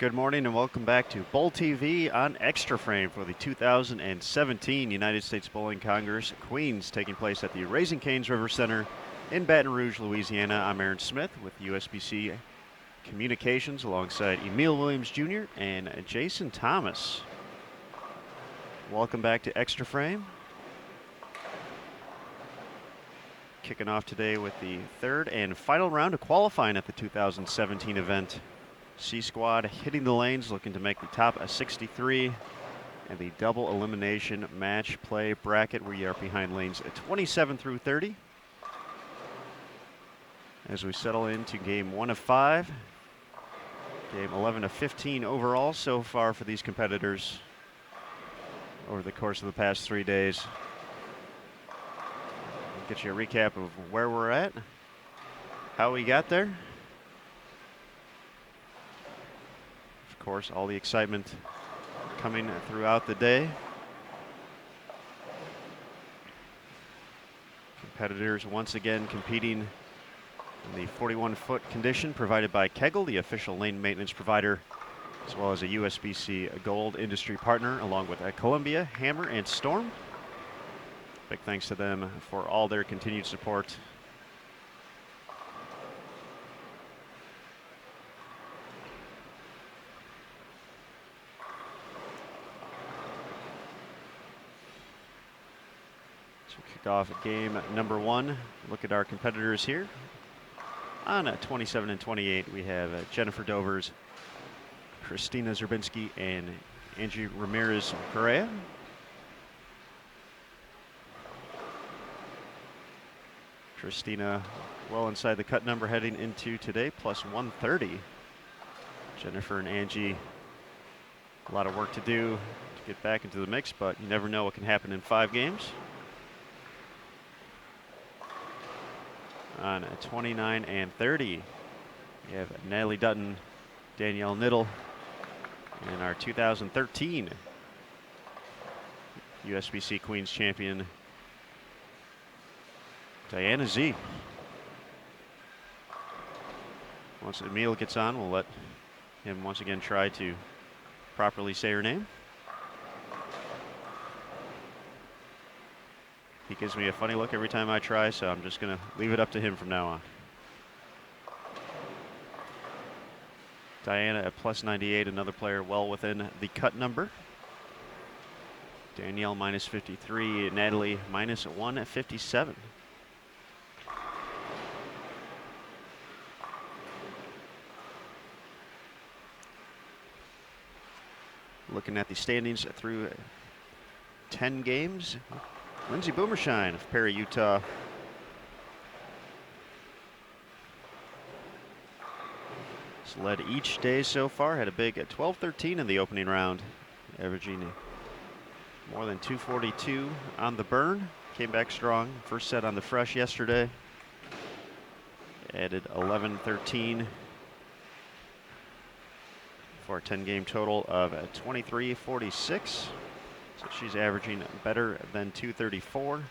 Good morning and welcome back to Bowl TV on Extra Frame for the 2017 United States Bowling Congress Queens, taking place at the Raising Cane's River Center in Baton Rouge, Louisiana. I'm Aaron Smith with USBC Communications alongside Emil Williams Jr. and Jason Thomas. Welcome back to Extra Frame. Kicking off today with the third and final round of qualifying at the 2017 event. C Squad hitting the lanes, looking to make the top 63 and the double elimination match play bracket. We are behind lanes 27 through 30. As we settle into game 1 of 5, game 11 of 15 overall so far for these competitors over the course of the past 3 days. I'll get you a recap of where we're at, how we got there. Of course, all the excitement coming throughout the day. Competitors once again competing in the 41-foot condition provided by Kegel, the official lane maintenance provider, as well as a USBC Gold industry partner, along with Columbia, Hammer, and Storm. Big thanks to them for all their continued support. Off game number 1. Look at our competitors here. On 27 and 28, we have Jennifer Dovers, Christina Zerbinski, and Angie Ramirez Correa. Christina well inside the cut number heading into today, plus 130. Jennifer and Angie, a lot of work to do to get back into the mix, but you never know what can happen in 5 games. On 29 and 30, we have Natalie Dutton, Danielle Niddle, and our 2013 USBC Queens champion, Diana Z. Once Emil gets on, we'll let him once again try to properly say her name. He gives me a funny look every time I try, so I'm just going to leave it up to him from now on. Diana at plus 98, another player well within the cut number. Danielle minus 53, Natalie minus 157. Looking at the standings through 10 games. Lindsay Boomershine of Perry, Utah. Has led each day so far. Had a big 12-13 in the opening round, averaging more than 242 on the burn. Came back strong. First set on the fresh yesterday. Added 11-13 for a 10-game total of 23-46. So she's averaging better than 234. In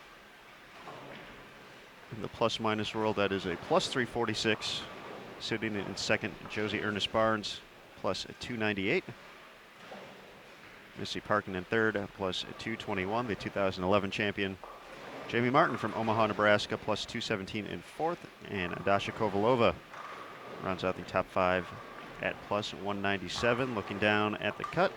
the plus-minus world, that is a plus 346. Sitting in second, Josie Ernest Barnes, plus 298. Missy Parkin in third, plus 221, the 2011 champion. Jamie Martin from Omaha, Nebraska, plus 217 in fourth. And Dasha Kovalova rounds out the top 5 at plus 197. Looking down at the cut.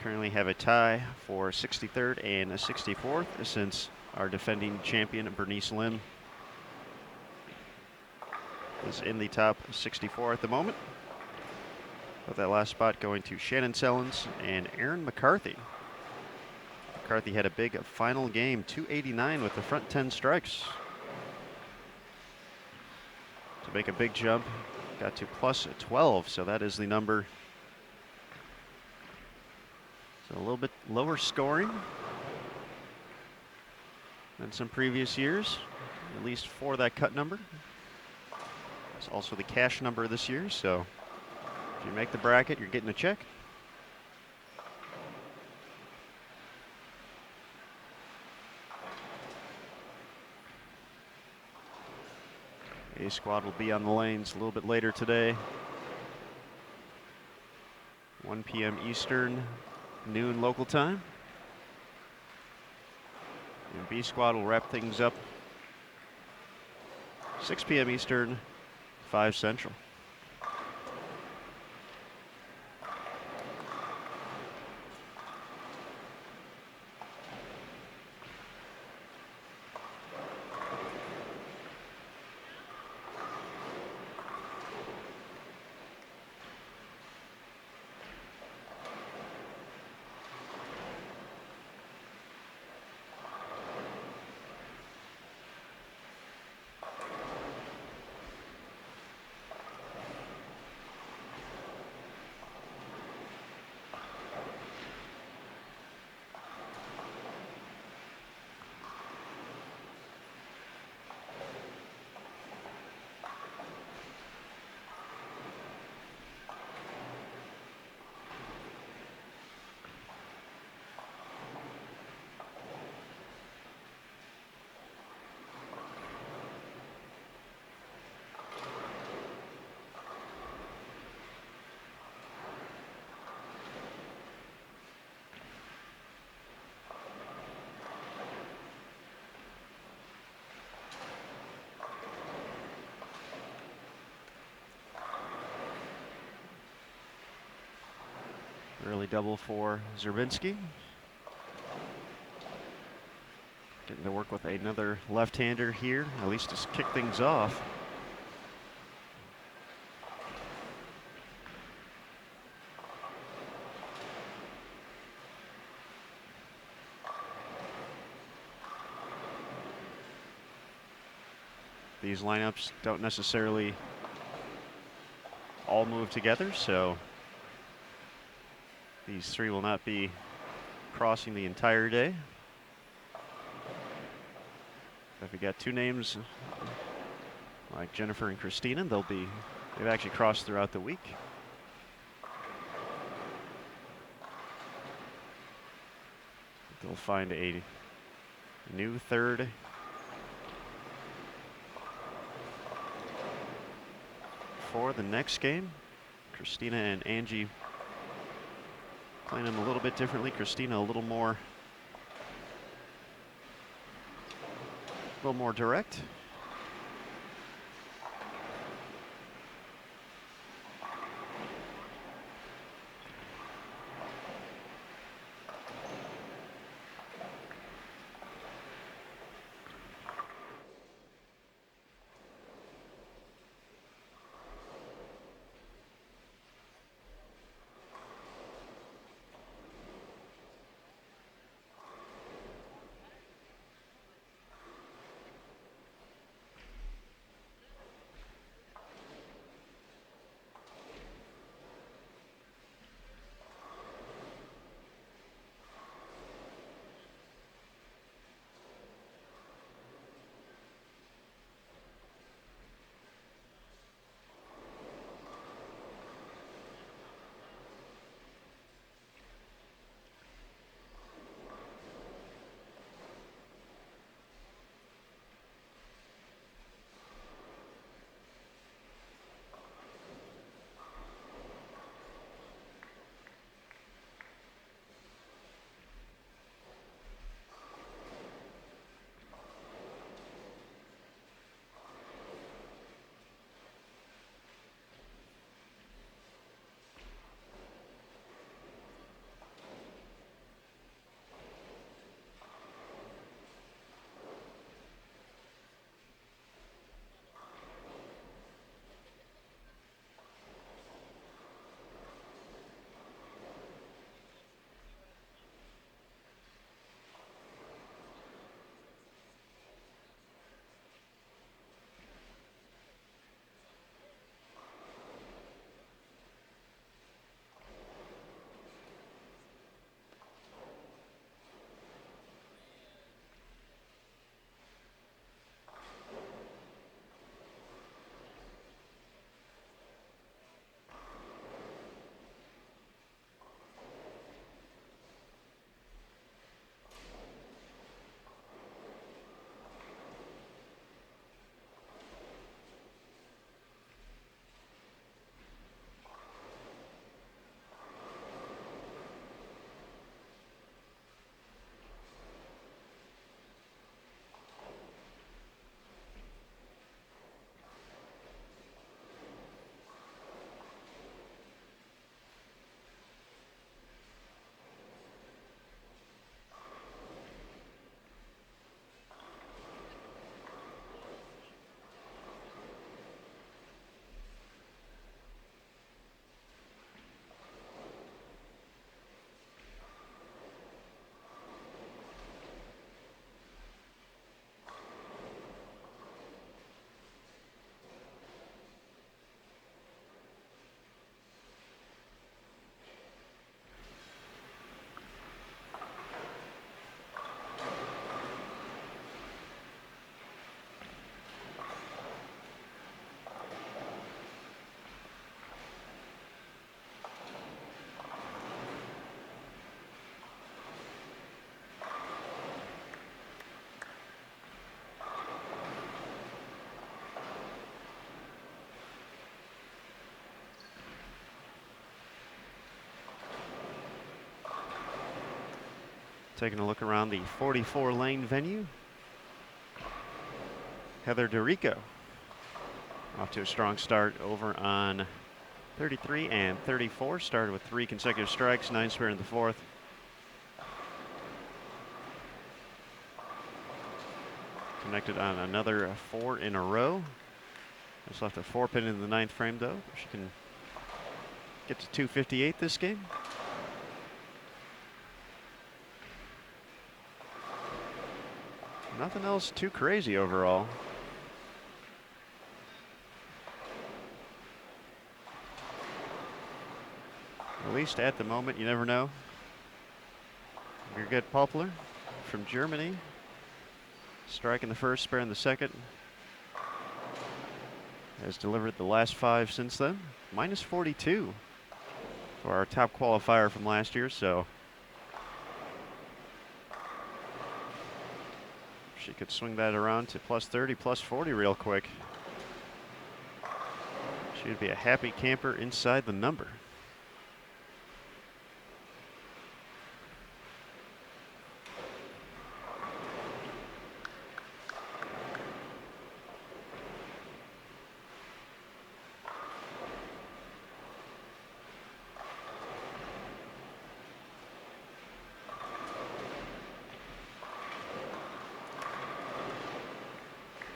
Currently have a tie for 63rd and 64th since our defending champion Bernice Lim is in the top 64 at the moment. But that last spot going to Shannon Sellens and Aaron McCarthy. McCarthy had a big final game, 289 with the front 10 strikes. To make a big jump, got to plus 12, so that is the number. So a little bit lower scoring than some previous years, at least for that cut number. It's also the cash number this year, so if you make the bracket, you're getting a check. A squad will be on the lanes a little bit later today. 1 p.m. Eastern, noon local time. And B squad will wrap things up 6 p.m. Eastern, 5 Central. Early double for Zerbinski. Getting to work with another left-hander here, at least to kick things off. These lineups don't necessarily all move together, so these three will not be crossing the entire day. If we got two names like Jennifer and Christina, they've actually crossed throughout the week. They'll find a new third for the next game. Christina and Angie playing them a little bit differently. Christina a little more direct. Taking a look around the 44-lane venue. Heather DeRico off to a strong start over on 33 and 34. Started with 3 consecutive strikes, 9 spare in the 4th. Connected on another 4 in a row. Just left a 4-pin in the 9th frame though. She can get to 258 this game. Nothing else too crazy overall. At least at the moment, you never know. Birgit Poplar from Germany. Strike in the 1st, spare in the 2nd. Has delivered the last 5 since then. Minus 42 for our top qualifier from last year, so she could swing that around to plus 30, plus 40 real quick. She would be a happy camper inside the number.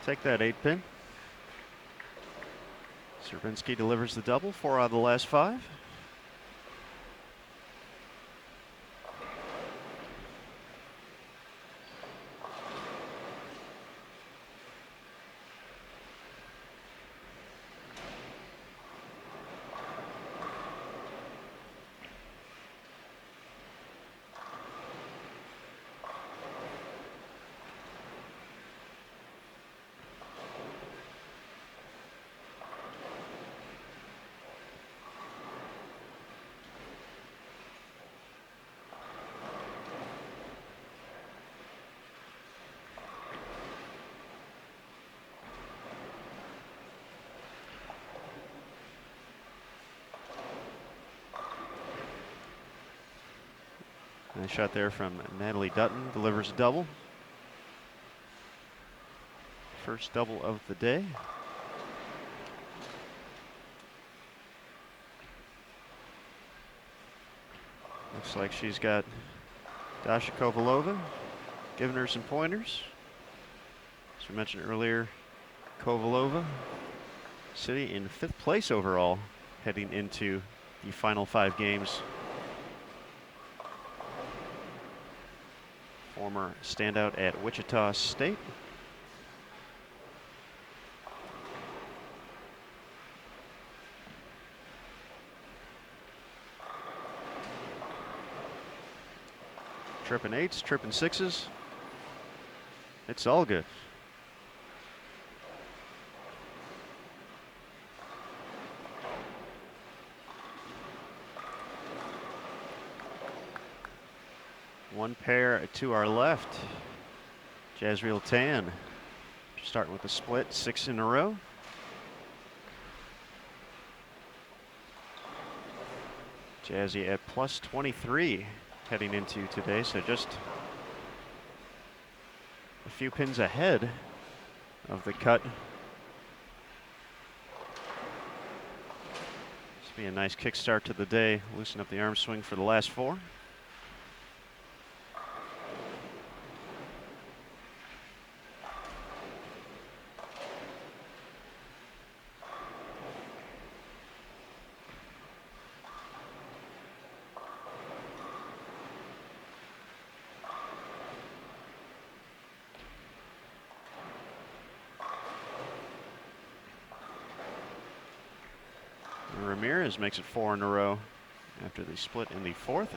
Take that 8-pin. Serbinsky delivers the double, 4 out of the last 5. Nice shot there from Natalie Dutton, delivers a double. First double of the day. Looks like she's got Dasha Kovalova giving her some pointers. As we mentioned earlier, Kovalova sitting in 5th place overall heading into the final 5 games. Former standout at Wichita State. Tripping 8s, tripping 6s. It's all good. One pair to our left. Jazriel Tan starting with a split, 6 in a row. Jazzy at plus 23 heading into today, so just a few pins ahead of the cut. This will be a nice kickstart to the day. Loosen up the arm swing for the last 4. Ramirez makes it 4 in a row after the split in the 4th.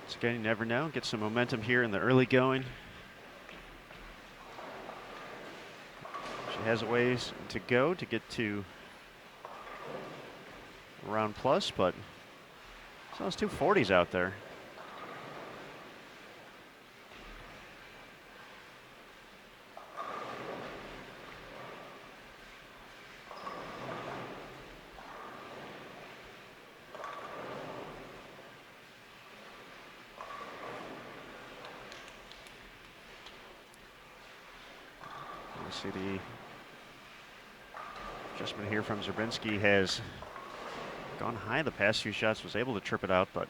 It's again, you never know. Get some momentum here in the early going. She has a ways to go to get to round plus, but so those 240s out there. see the adjustment here from Zerbinski has gone high the past few shots, was able to trip it out, but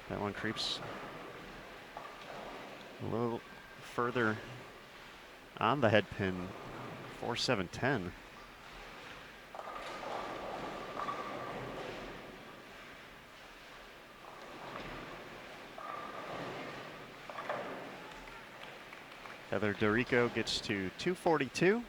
that one creeps a little further on the head pin, 4-7-10. Heather Dorico gets to 242.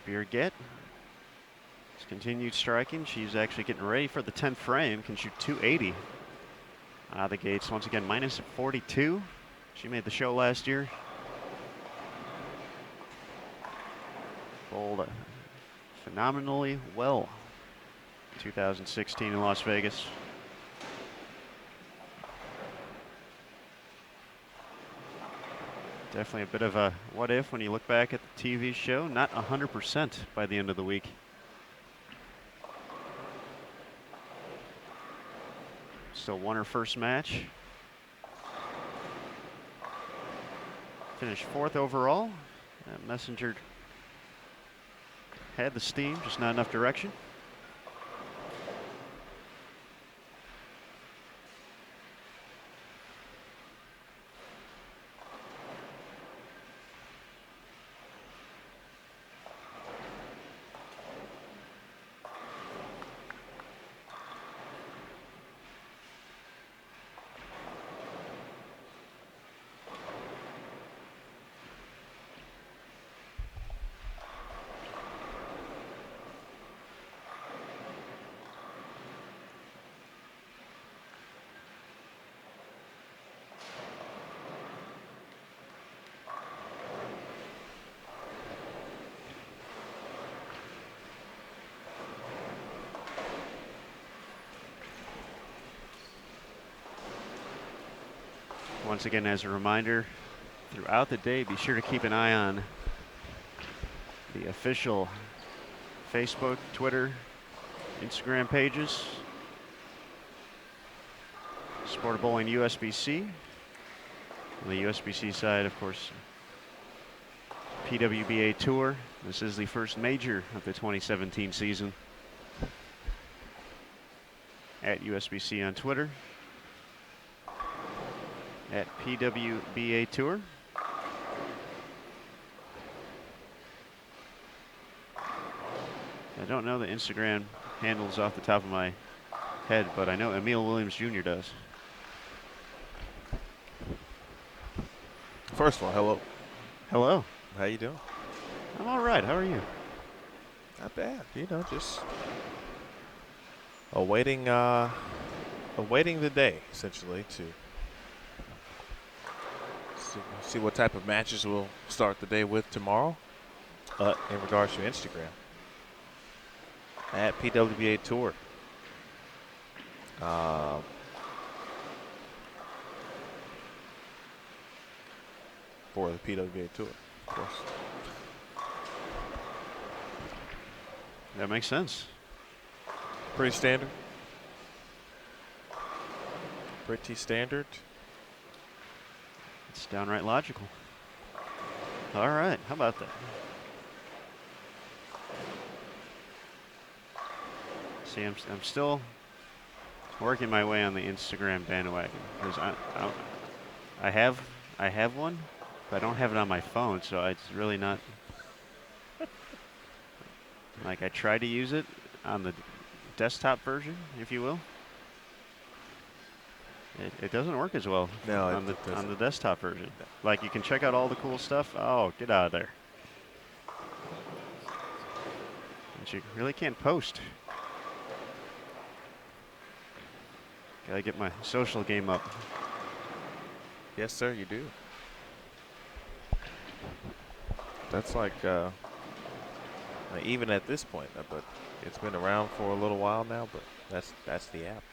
Birgit has continued striking. She's actually getting ready for the 10th frame. Can shoot 280 out of the gates. Once again, minus 42. She made the show last year. Bowled phenomenally well in 2016 in Las Vegas. Definitely a bit of a what if when you look back at the TV show. Not 100% by the end of the week. Still won her first match. Finished 4th overall. Messenger had the steam, just not enough direction. Once again, as a reminder, throughout the day, be sure to keep an eye on the official Facebook, Twitter, Instagram pages. Sport of Bowling USBC. On the USBC side, of course, PWBA Tour. This is the first major of the 2017 season. At USBC on Twitter. At PWBA Tour. I don't know the Instagram handles off the top of my head, but I know Emil Williams Jr. does. First of all, hello. Hello. How you doing? I'm all right. How are you? Not bad. You know, just awaiting the day, essentially, to see what type of matches we'll start the day with tomorrow in regards to Instagram. At PWBA Tour. For the PWBA Tour, of course. That makes sense. Pretty standard. Pretty standard. It's downright logical. All right, how about that? See, I'm still working my way on the Instagram bandwagon because I have one, but I don't have it on my phone, so it's really not. Like, I try to use it on the desktop version, if you will. It doesn't work as well on the desktop version. Like, you can check out all the cool stuff. Oh, get out of there. But you really can't post. Gotta get my social game up. Yes, sir, you do. That's like even at this point, but it's been around for a little while now. But that's the app.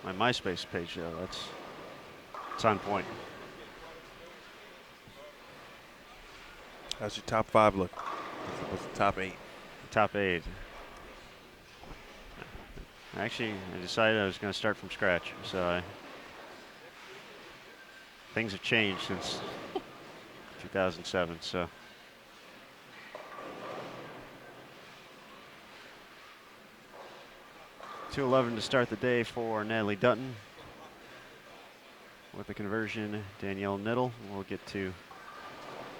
My MySpace page, though, it's on point. How's your top 5 look? What's the top 8? Top 8. Actually, I decided I was going to start from scratch, so things have changed since 2007. So 211 to start the day for Natalie Dutton. With the conversion, Danielle Niddle will get to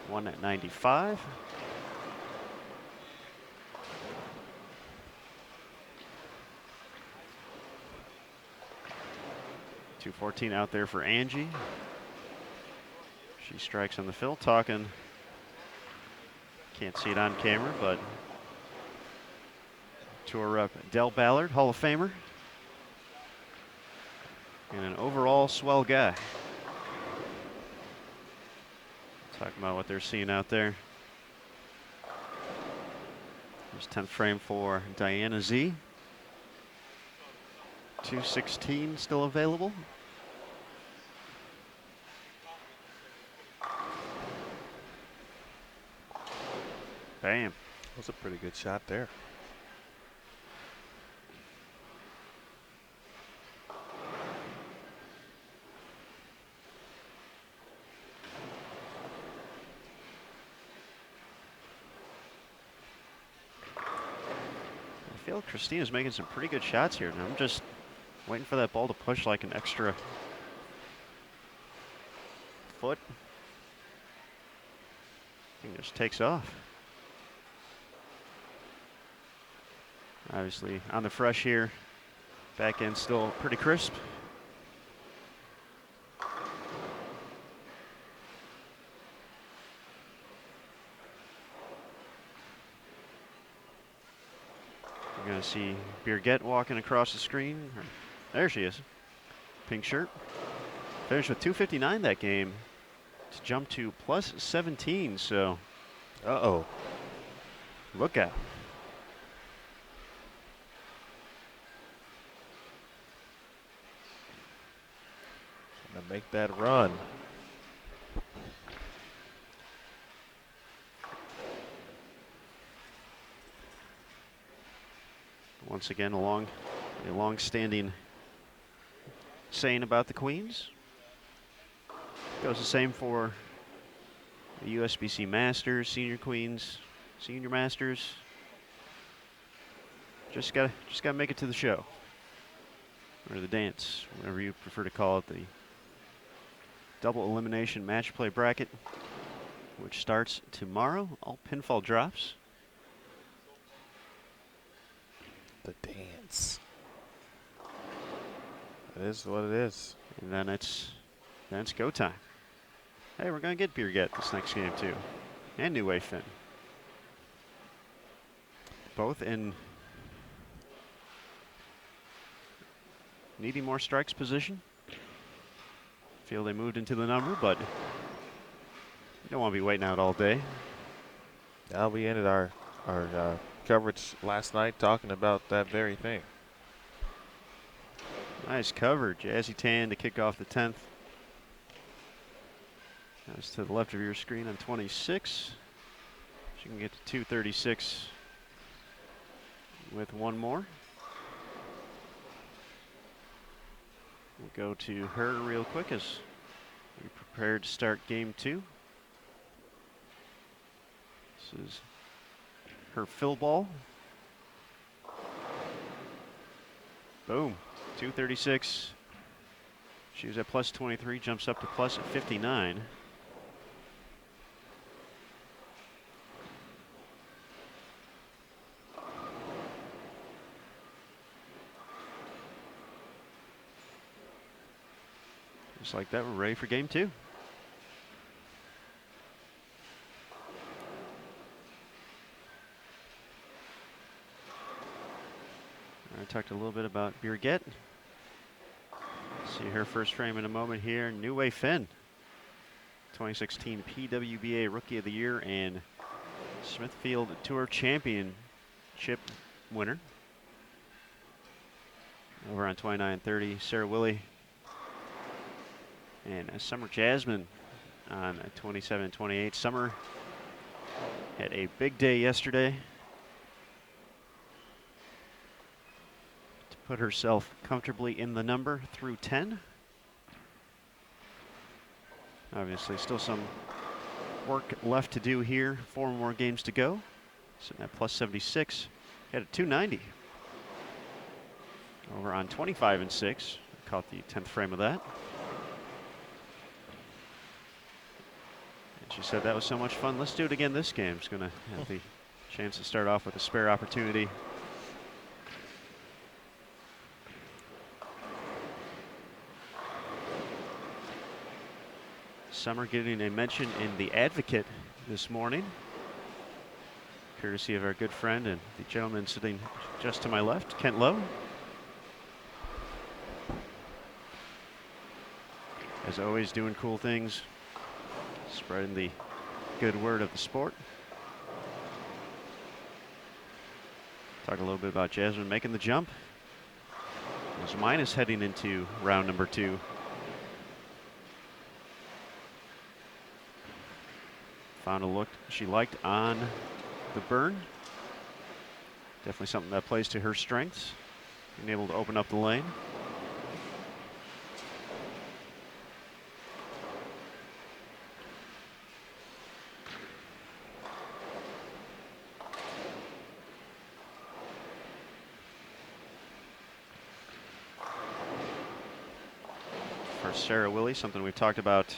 195. .214 out there for Angie. She strikes on the fill, talking. Can't see it on camera, but tour rep Del Ballard, Hall of Famer. And an overall swell guy. Talking about what they're seeing out there. There's 10th frame for Diana Z. 216 still available. Bam. That's a pretty good shot there. I feel Christina's making some pretty good shots here. And I'm just waiting for that ball to push like an extra foot. I think it just takes off. Obviously on the fresh here. Back end still pretty crisp. You're going to see Birgit walking across the screen. There she is. Pink shirt. Finished with 259 that game to jump to plus 17. So, Uh-oh. Look out. Gonna make that run. Once again, a long-standing saying about the Queens. Goes the same for the USBC Masters, Senior Queens, Senior Masters. Just gotta make it to the show. Or the dance, whatever you prefer to call it, the double elimination match play bracket, which starts tomorrow. All pinfall drops. The dance. It is what it is. And then it's go time. Hey, we're gonna get Birgit this next game too. And New Wave Finn. Both in needing more strikes position. Feel they moved into the number, but you don't want to be waiting out all day. Now we ended our coverage last night talking about that very thing. Nice cover, Jazzy Tan to kick off the 10th. That's to the left of your screen on 26. She can get to 236 with one more. We'll go to her real quick as we prepare to start game 2. This is her fill ball. Boom, 236. She was at plus 23, jumps up to plus 59. Just like that, we're ready for game 2. I talked a little bit about Birgit. See her first frame in a moment here. New Way Finn, 2016 PWBA Rookie of the Year and Smithfield Tour Championship winner. Over on 29-30, Sarah Willie and Summer Jasmine on 27-28. Summer had a big day yesterday to put herself comfortably in the number through 10. Obviously still some work left to do here. 4 more games to go. Sitting at plus 76. Had a 290. Over on 25-6. Caught the 10th frame of that. And she said that was so much fun. Let's do it again this game. It's going to have the chance to start off with a spare opportunity. Summer getting a mention in the Advocate this morning, courtesy of our good friend and the gentleman sitting just to my left, Kent Lowe. As always, doing cool things, spreading the good word of the sport. Talk a little bit about Jasmine making the jump. There's a minus heading into round number 2. Found a look she liked on the burn. Definitely something that plays to her strengths. Being able to open up the lane. For Sarah Willie, something we've talked about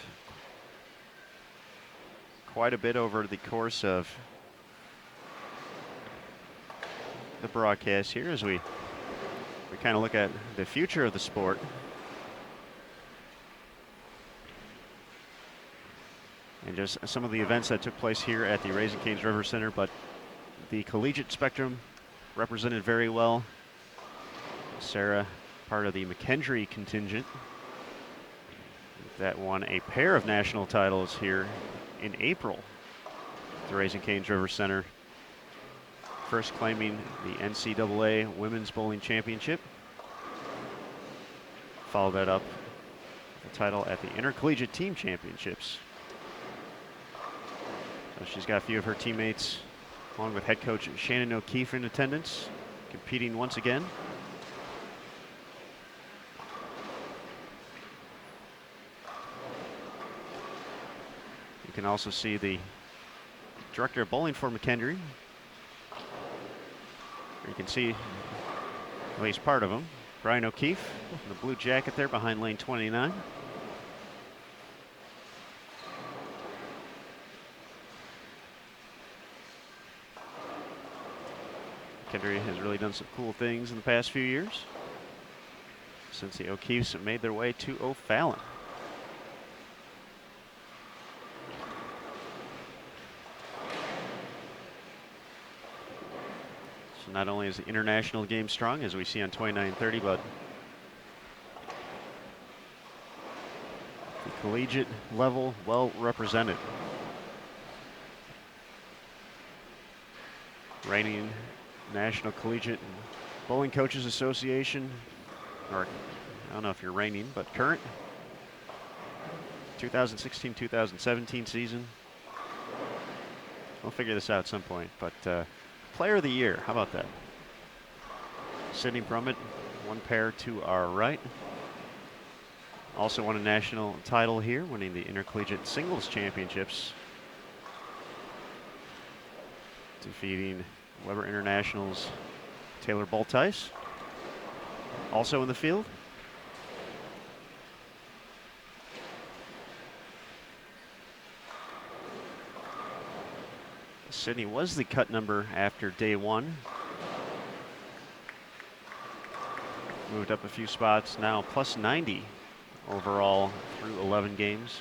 quite a bit over the course of the broadcast here as we kind of look at the future of the sport. And just some of the events that took place here at the Raising Cane's River Center, but the collegiate spectrum represented very well. Sarah, part of the McKendree contingent that won a pair of national titles here in April at the Raising Cane's River Center. First claiming the NCAA Women's Bowling Championship. Followed that up with a title at the Intercollegiate Team Championships. So she's got a few of her teammates, along with head coach Shannon O'Keefe in attendance, competing once again. You can also see the director of bowling for McKendree. You can see at least part of him. Brian O'Keefe in the blue jacket there behind lane 29. McKendree has really done some cool things in the past few years since the O'Keefes have made their way to O'Fallon. Not only is the international game strong, as we see on 29-30, but the collegiate level well represented. Reigning National Collegiate Bowling Coaches Association, or I don't know if you're reigning, but current 2016-2017 season. We'll figure this out at some point, but Player of the Year, how about that? Sydney Brummett, one pair to our right. Also won a national title here, winning the Intercollegiate Singles Championships, defeating Weber International's Taylor Boltice. Also in the field. Sydney was the cut number after day 1. Moved up a few spots, now plus 90 overall through 11 games.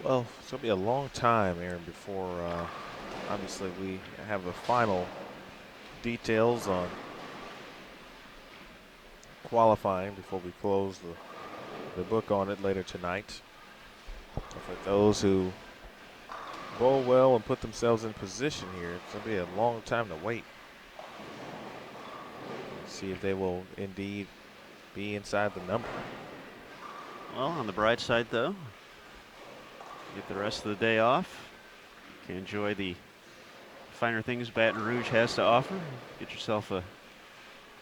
Well, it's going to be a long time, Aaron, before obviously we have the final details on qualifying before we close the book on it later tonight. For those who bowl well and put themselves in position here, it's going to be a long time to wait. See if they will indeed be inside the number. Well, on the bright side, though, get the rest of the day off. Can enjoy the finer things Baton Rouge has to offer. Get yourself a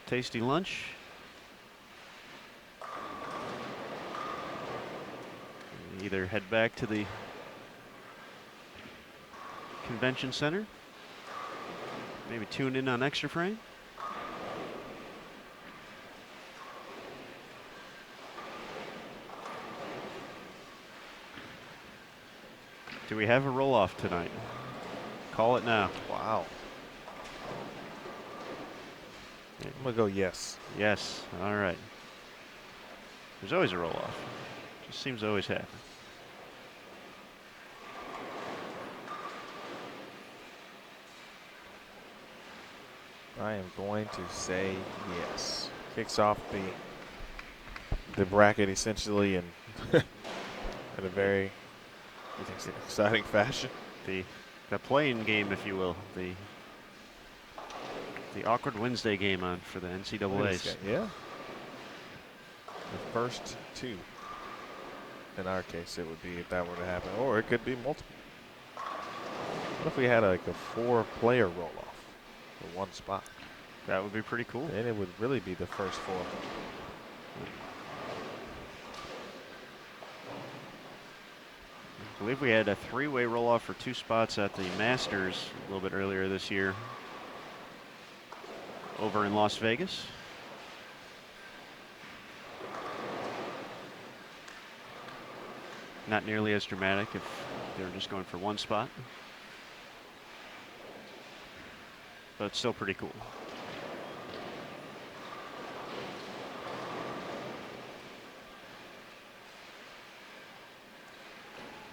tasty lunch. Either head back to the convention center, maybe tune in on Extra Frame. Do we have a roll-off tonight? Call it now. Wow. I'm going to go yes. Yes, all right. There's always a roll-off. Just seems to always happen. I am going to say yes. Kicks off the bracket essentially in a very exciting fashion. The play-in game, if you will, the awkward Wednesday game on for the NCAAs. Yeah. The first two. In our case, it would be if that were to happen, or it could be multiple. What if we had like a 4-player roll-off for one spot? That would be pretty cool. And it would really be the first 4. I believe we had a 3-way roll-off for 2 spots at the Masters a little bit earlier this year over in Las Vegas. Not nearly as dramatic if they were just going for 1 spot, but it's still pretty cool.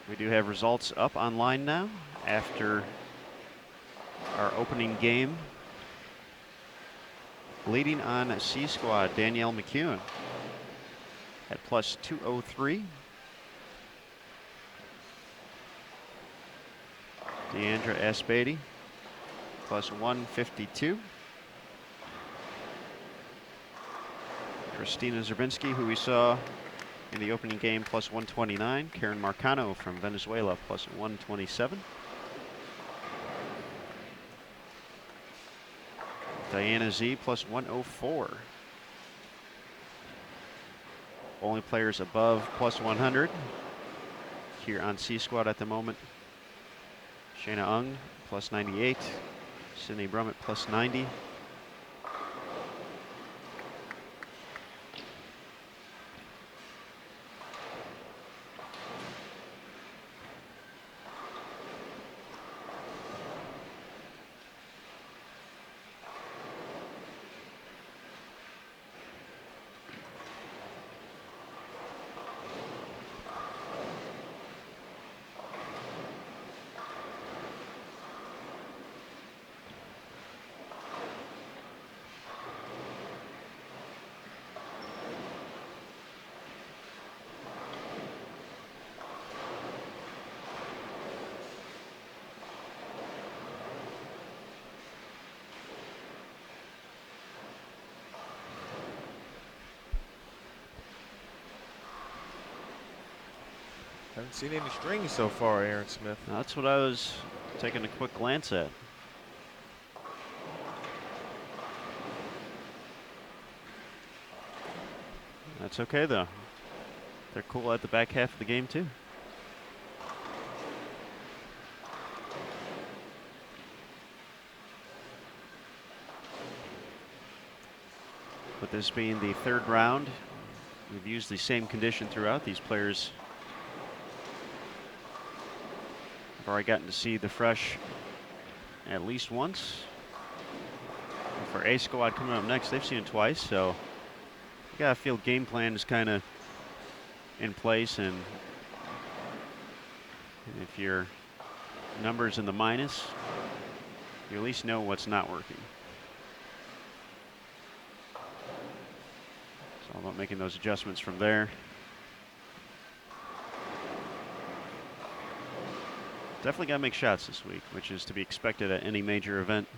We do have results up online now after our opening game. Leading on C squad, Danielle McEwen at plus 203. Deandra S. Beatty plus 152. Christina Zerbinski, who we saw in the opening game, plus 129. Karen Marcano from Venezuela, plus 127. Diana Z, plus 104. Only players above plus 100 here on C Squad at the moment. Shayna Ung, plus 98. Sydney Brummett, plus 90. Haven't seen any strings so far, Aaron Smith. That's what I was taking a quick glance at. That's okay, though. They're cool at the back half of the game, too. With this being the 3rd round, we've used the same condition throughout. These players have already gotten to see the fresh at least once. For A squad coming up next, they've seen it twice, so you gotta feel game plan is kind of in place, and And if your number's in the minus, you at least know what's not working. It's all about making those adjustments from there. Definitely got to make shots this week, which is to be expected at any major event.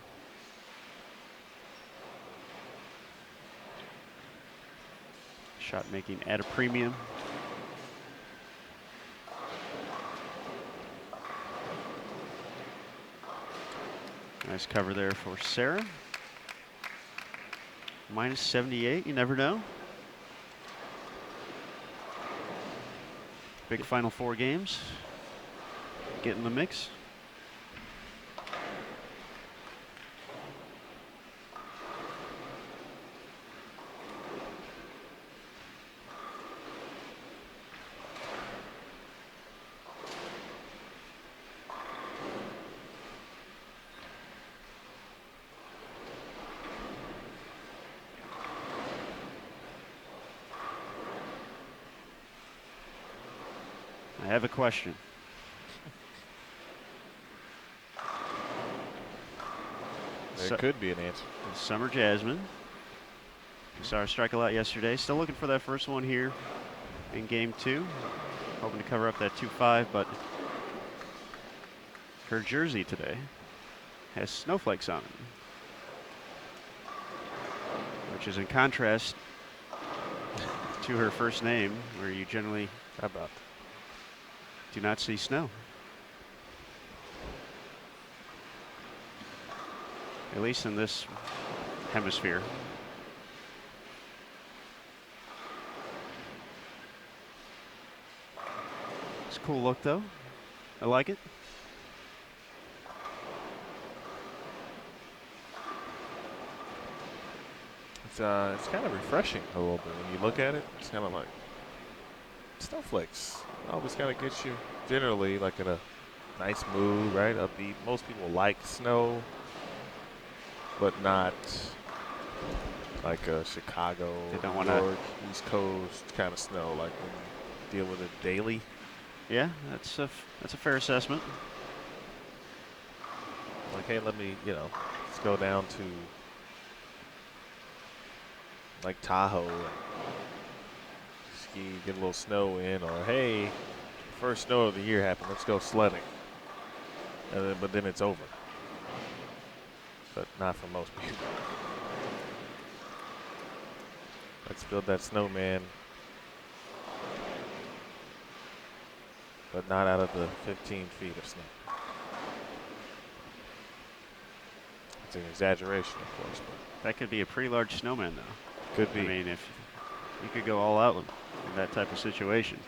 Shot making at a premium. Nice cover there for Sarah. Minus 78, you never know. Big Final Four games. Get in the mix. I have a question. There could be an answer. Summer Jasmine. We saw her strike a lot yesterday. Still looking for that first one here in game 2. Hoping to cover up that 2-5, but her jersey today has snowflakes on it, which is in contrast to her first name, where you generally do not see snow. At least in this hemisphere. It's a cool look, though. I like it. It's kind of refreshing a little bit when you look at it. It's kind of like snowflakes. Always kind of gets you generally like in a nice mood, right? Upbeat. Most people like snow, but not like a Chicago, They don't New wanna- York, East Coast kind of snow, like when you deal with it daily. Yeah, that's a fair assessment. Like, hey, let me, let's go down to like Tahoe and ski, get a little snow in, or hey, first snow of the year happened, let's go sledding. But then it's over. But not for most people. Let's build that snowman, but not out of the 15 feet of snow. It's an exaggeration, of course, but That could be a pretty large snowman, though. could be. I mean, if you could go all out in that type of situation.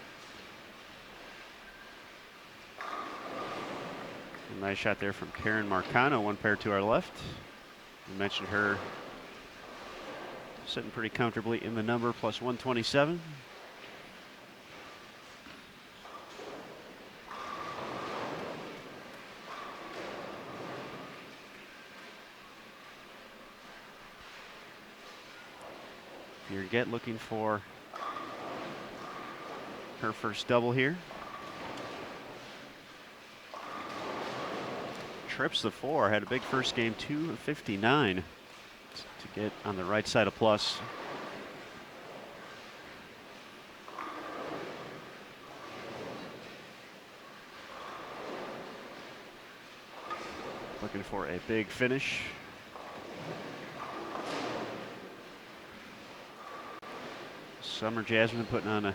A nice shot there from Karen Marcano, one pair to our left. You mentioned her sitting pretty comfortably in the number, plus 127. Birgit looking for her first double here. Trips the 4, had a big first game, 259 to get on the right side of plus. Looking for a big finish. Summer Jasmine putting on a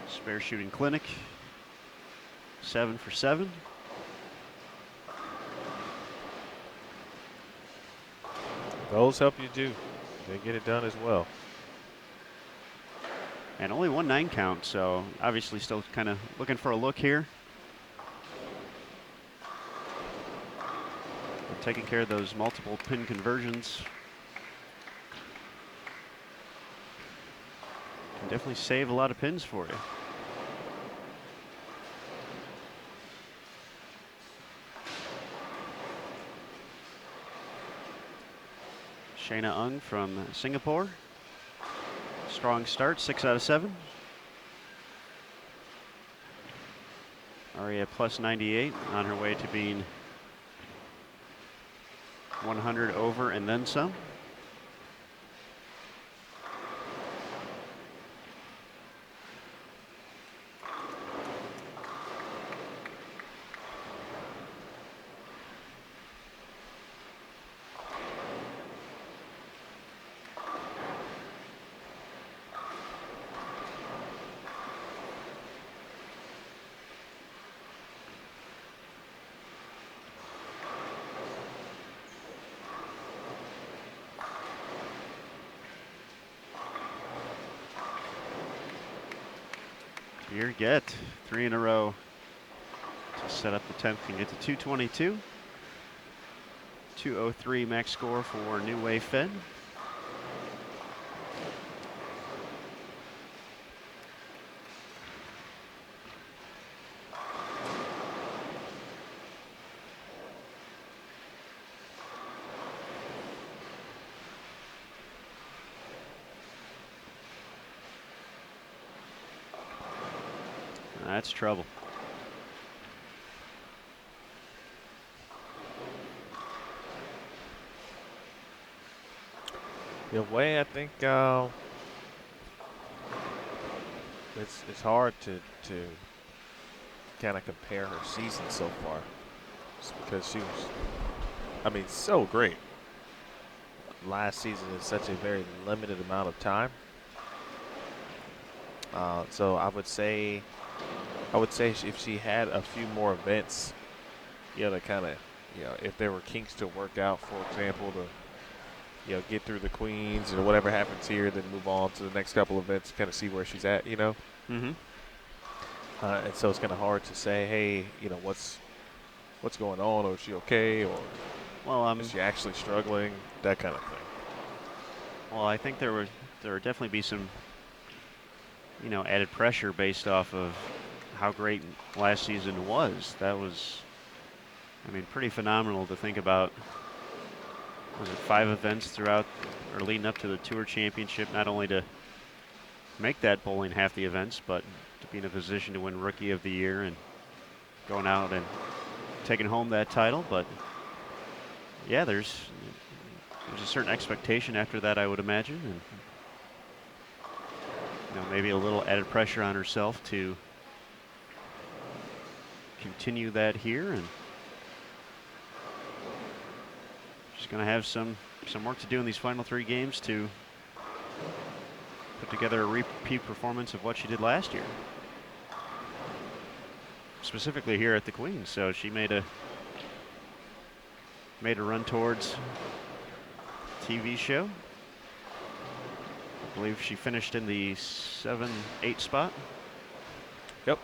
spare shooting clinic. 7 for 7. Those help you do. They get it done as well. And only 1 9 count, so obviously still kind of looking for a look here. We're taking care of those multiple pin conversions. Can definitely save a lot of pins for you. Shayna Ung from Singapore. Strong start, 6 out of 7. Already at plus 98, on her way to being 100 over and then some. Here get 3 in a row to set up the 10th and get to 222. 203 max score for New Way Fed. That's trouble. The way I think it's hard to kind of compare her season so far, just because she was, I mean, so great last season in such a very limited amount of time. So I would say if she had a few more events, to kind of, if there were kinks to work out, for example, to, get through the Queens and whatever happens here, then move on to the next couple events, kind of see where she's at, Mm-hmm. And so it's kind of hard to say, hey, what's going on, or is she okay, or is she actually struggling, that kind of thing. Well, I think there would definitely be some, added pressure based off of how great last season was. That was, pretty phenomenal to think about. Was it 5 events throughout or leading up to the Tour Championship, not only to make that bowling half the events, but to be in a position to win Rookie of the Year and going out and taking home that title. But yeah, there's a certain expectation after that, I would imagine, and maybe a little added pressure on herself to continue that here, and she's going to have some work to do in these final 3 games to put together a repeat performance of what she did last year, specifically here at the Queens. So she made a run towards TV show. I believe she finished in the 7-8 spot. Yep.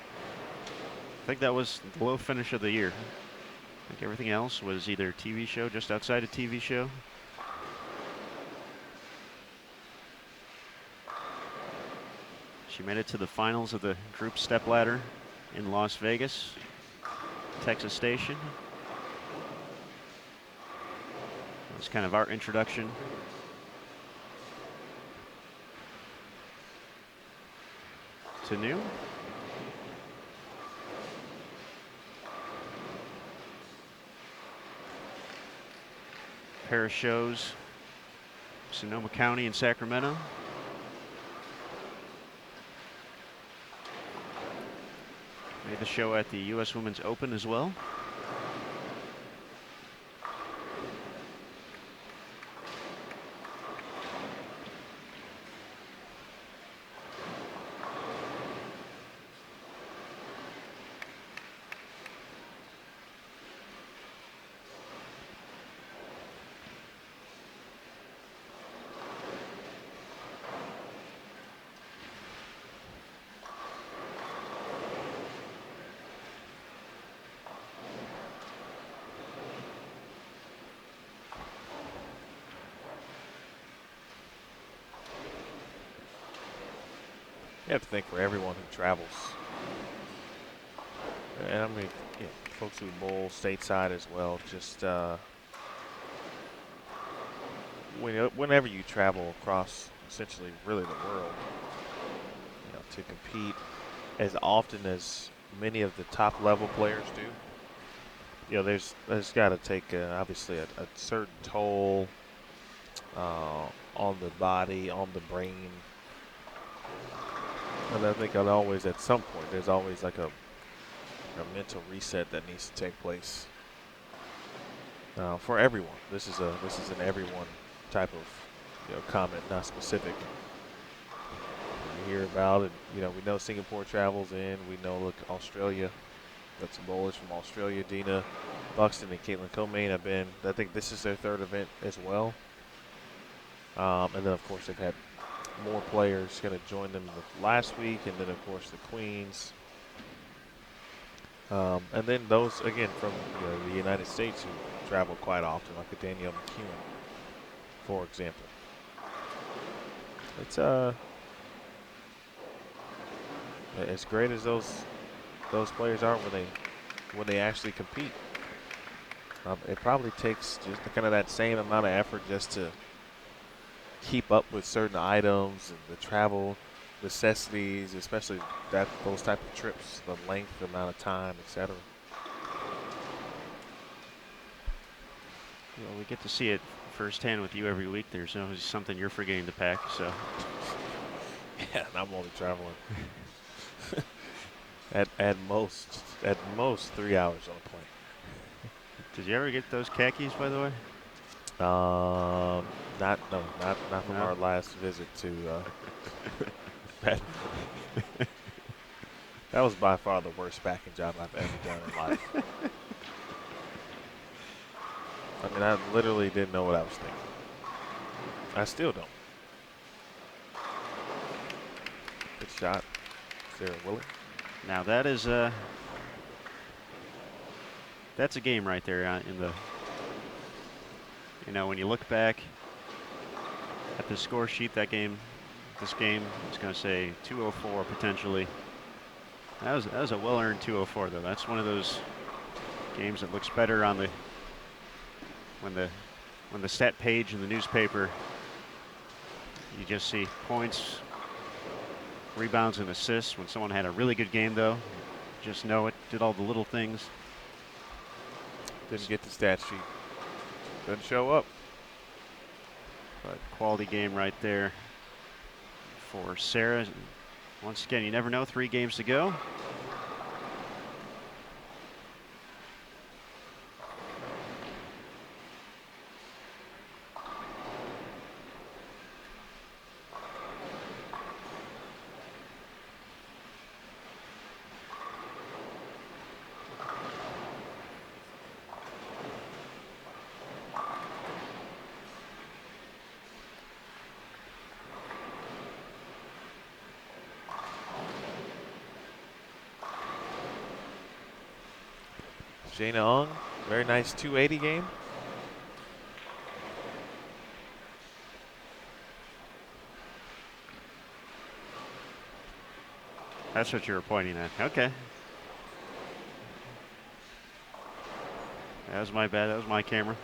I think that was the low finish of the year. I think everything else was either TV show, just outside of TV show. She made it to the finals of the group step ladder in Las Vegas, Texas Station. That was kind of our introduction to new. Pair of shows, Sonoma County and Sacramento. Made the show at the U.S. Women's Open as well. You have to think for everyone who travels, and I mean, folks who bowl stateside as well, just whenever you travel across essentially really the world, to compete as often as many of the top level players do. You know, there's got to take obviously a certain toll on the body, on the brain, and I think that always at some point there's always like a mental reset that needs to take place for everyone. This is an everyone type of comment, not specific. You hear about it. You know, we know Singapore travels in. We know, look, Australia. Got some bowlers from Australia. Dina Buxton and Caitlin Comain have been. I think this is their third event as well. And then, of course, they've had more players going to join them last week, and then, of course, the Queens. And then those, again, from the United States who travel quite often, like a Danielle McEwen, for example. It's as great as those players are when they actually compete. It probably takes just kind of that same amount of effort just to keep up with certain items and the travel necessities, especially those type of trips, the length, the amount of time, etc. Well, we get to see it firsthand with you every week. There's always something you're forgetting to pack, so. Yeah, and I'm only traveling at most 3 hours on a plane. Did you ever get those khakis, by the way? Not from our last visit to Baton Rouge. That was by far the worst packing job I've ever done in life. I mean, I literally didn't know what I was thinking. I still don't. Good shot, Sarah Willett. Now that is that's a game right there in the. When you look back at the score sheet, this game is going to say 204 potentially. That was a well-earned 204 though. That's one of those games that looks better on the when the stat page in the newspaper. You just see points, rebounds, and assists. When someone had a really good game though, just know it did all the little things. Didn't get the stat sheet. Doesn't show up. But quality game right there for Sarah. Once again, you never know. 3 games to go. Jana Ong, very nice 280 game. That's what you were pointing at. Okay. That was my bad. That was my camera.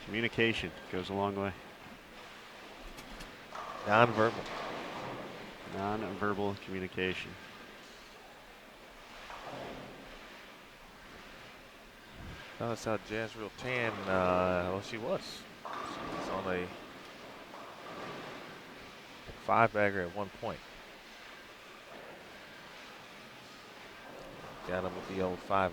Communication goes a long way. Non-verbal. Non-verbal communication. Oh, that's how Jazreel Tan, well, she was. She was on a 5-bagger at one point. Got him with the old 5-1.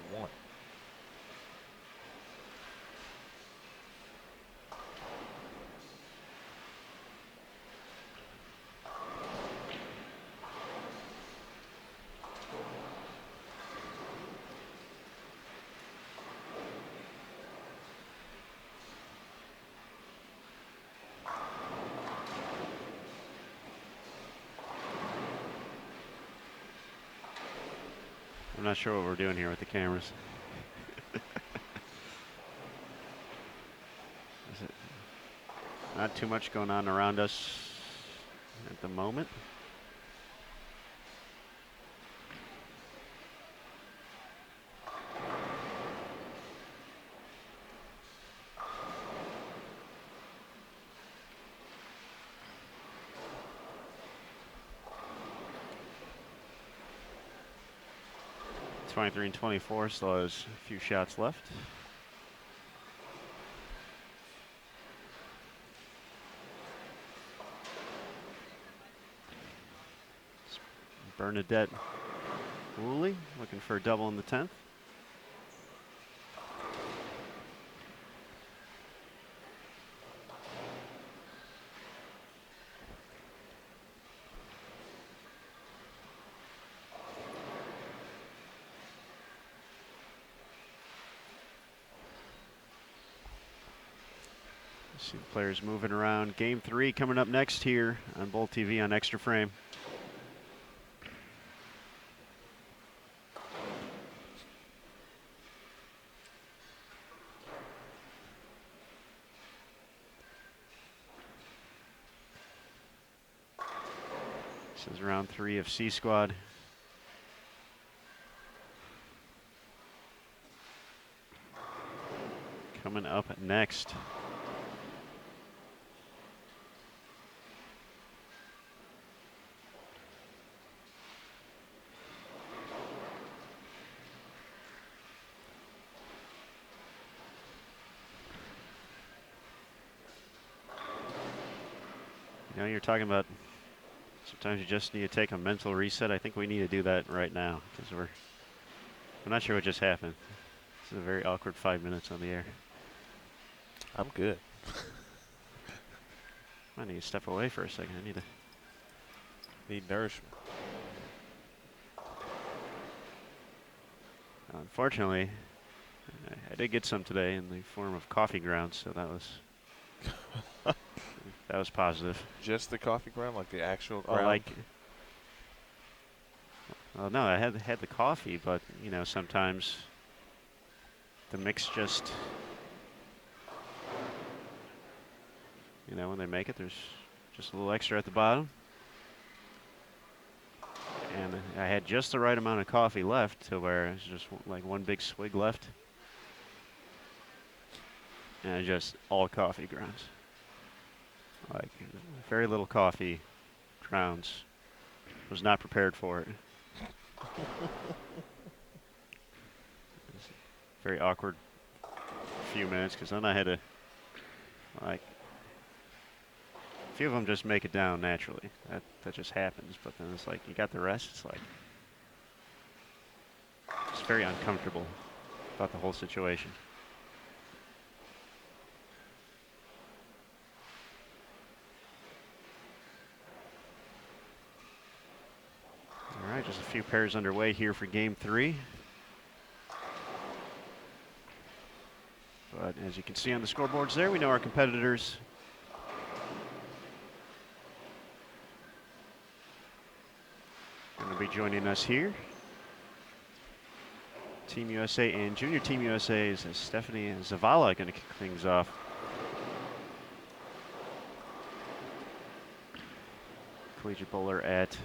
I'm not sure what we're doing here with the cameras. Is it not too much going on around us at the moment? 23 and 24 still has a few shots left. Bernadette Woolley looking for a double in the 10th. See the players moving around. Game 3 coming up next here on Bowl TV on Extra Frame. This is round 3 of C Squad. Coming up next. You know, you're talking about sometimes you just need to take a mental reset. I think we need to do that right now because I'm not sure what just happened. This is a very awkward 5 minutes on the air. I'm good. I need to step away for a second. I need nourishment. Unfortunately, I did get some today in the form of coffee grounds, so that was that was positive. Just the coffee ground, like the actual ground? No, I had the coffee, but you know, sometimes the mix just, you know, when they make it, there's just a little extra at the bottom. And I had just the right amount of coffee left to where it's just like one big swig left. And just all coffee grounds. Like very little coffee grounds. Was not prepared for it. Very awkward few minutes because then I had to, like, a few of them just make it down naturally. That just happens. But then it's like you got the rest. It's like it's very uncomfortable about the whole situation. All right, just a few pairs underway here for game 3. But as you can see on the scoreboards there, we know our competitors. Going to be joining us here. Team USA and Junior Team USA's Stephanie Zavala going to kick things off. Collegiate bowler at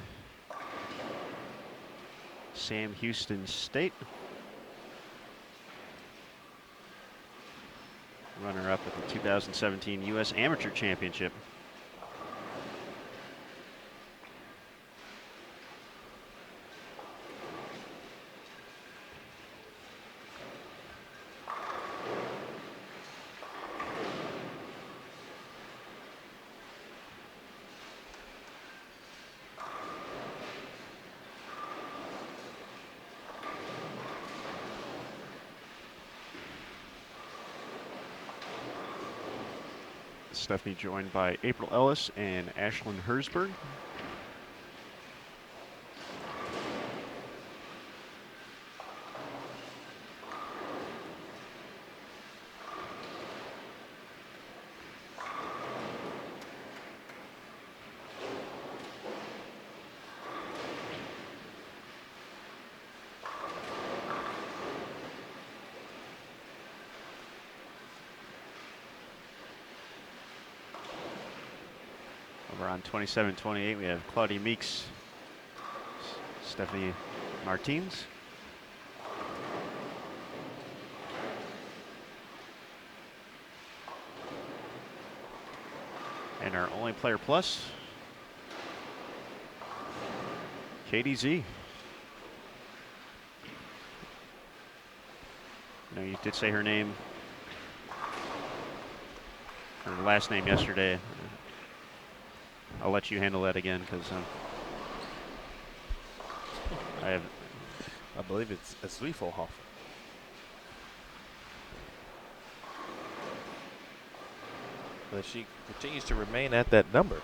Sam Houston State. Runner-up at the 2017 U.S. Amateur Championship. Stephanie joined by April Ellis and Ashlyn Hersberg. Over on 27-28, we have Claudia Meeks, Stephanie Martins. And our only player plus, Katie Z. No, you did say her name, her last name yesterday. I'll let you handle that again because I believe it's Zwiefelhofer. But she continues to remain at that number.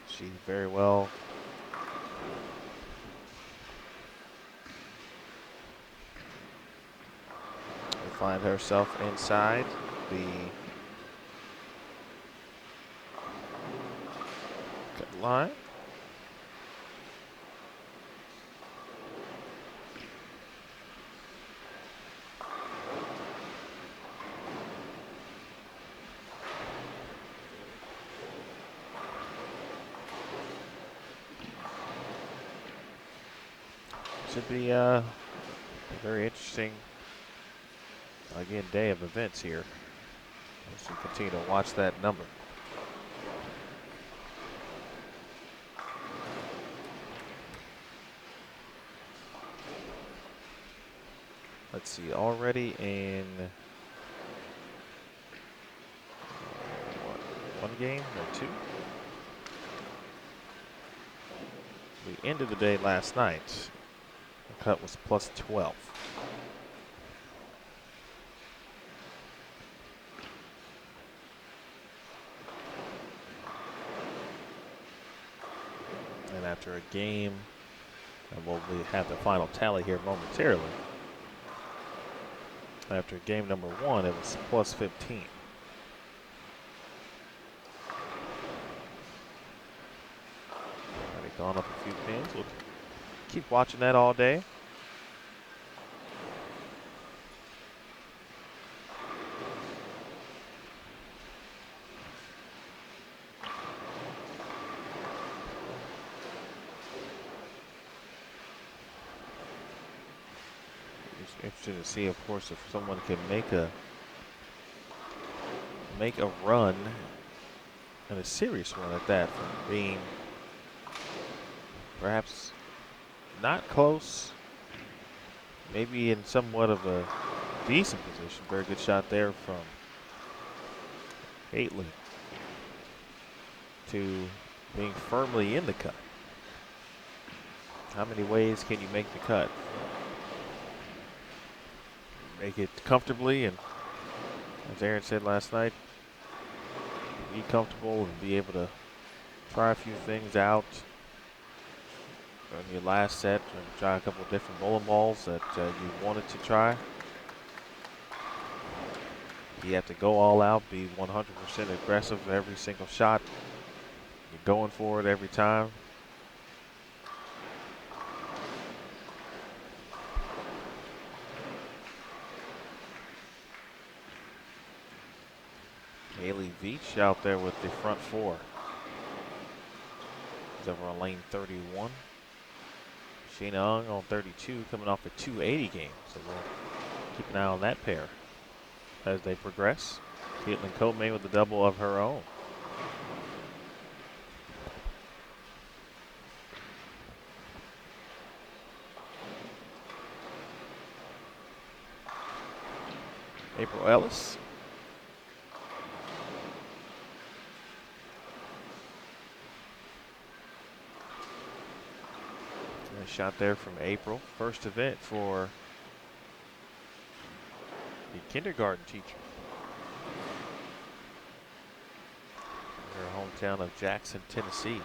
She very well will find herself inside the cut line. Should be a very interesting, again, day of events here as we continue to watch that number. Let's see, already in one game or two? The end of the day last night, the cut was plus 12. And after a game, and we'll have the final tally here momentarily. After game number 1, it was plus 15. Already gone up a few pins. We'll keep watching that all day. Interesting to see, of course, if someone can make a run, and a serious run at that, from being perhaps not close, maybe in somewhat of a decent position. Very good shot there from Haitley to being firmly in the cut. How many ways can you make the cut? Make it comfortably, and as Aaron said last night, be comfortable and be able to try a few things out in your last set, and try a couple of different bowling balls that you wanted to try. You have to go all out, be 100% aggressive every single shot. You're going for it every time. Haley Veach out there with the front four. He's over on lane 31. Sheena Ung on 32, coming off a 280 game. So we'll keep an eye on that pair as they progress. Caitlin Coatmay with a double of her own. April Ellis. Nice shot there from April. First event for the kindergarten teacher. Her hometown of Jackson, Tennessee.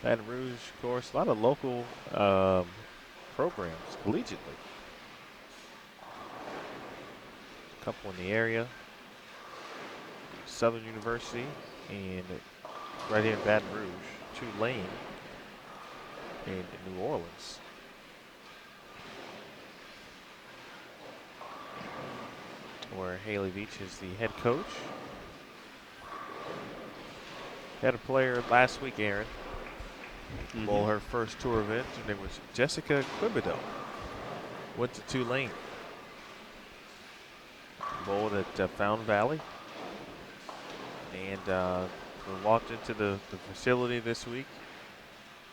Baton Rouge, of course, a lot of local programs collegiately. A couple in the area. Southern University and right here in Baton Rouge, Tulane in New Orleans. Where Haley Veach is the head coach. Had a player last week, Aaron, bowl Mhm. her first tour event. Her name was Jessica Quibido. Went to Tulane. Bowled at Fountain Valley. And walked into the facility this week.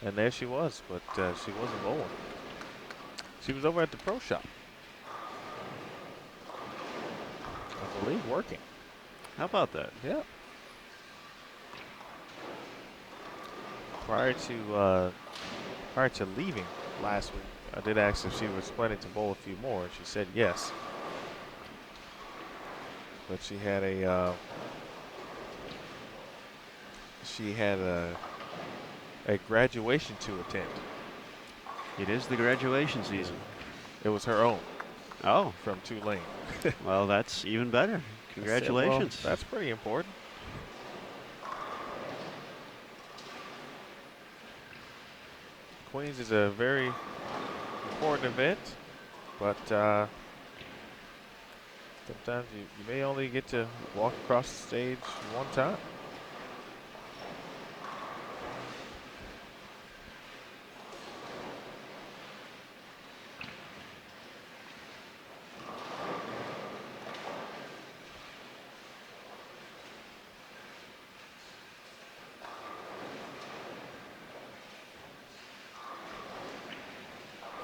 And there she was, but she wasn't bowling. She was over at the pro shop, I believe, working. How about that? Yeah. Prior to leaving last week, I did ask if she was planning to bowl a few more. She said yes, but she had a graduation to attend. It is the graduation season. It was her own Oh, from Tulane. well, that's even better. I said, Congratulations. well, that's pretty important. Queens is a very important event, but sometimes you may only get to walk across the stage one time.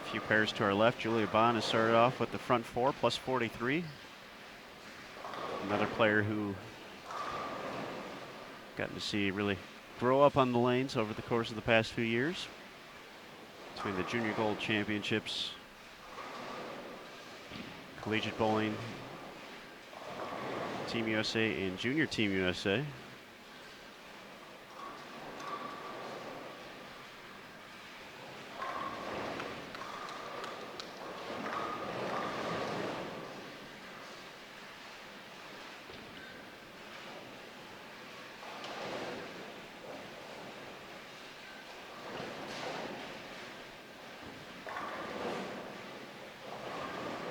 A few pairs to our left. Julia Bond has started off with the front four, plus 43. Another player who gotten to see really grow up on the lanes over the course of the past few years. Between the Junior Gold Championships, Collegiate Bowling, Team USA, and Junior Team USA.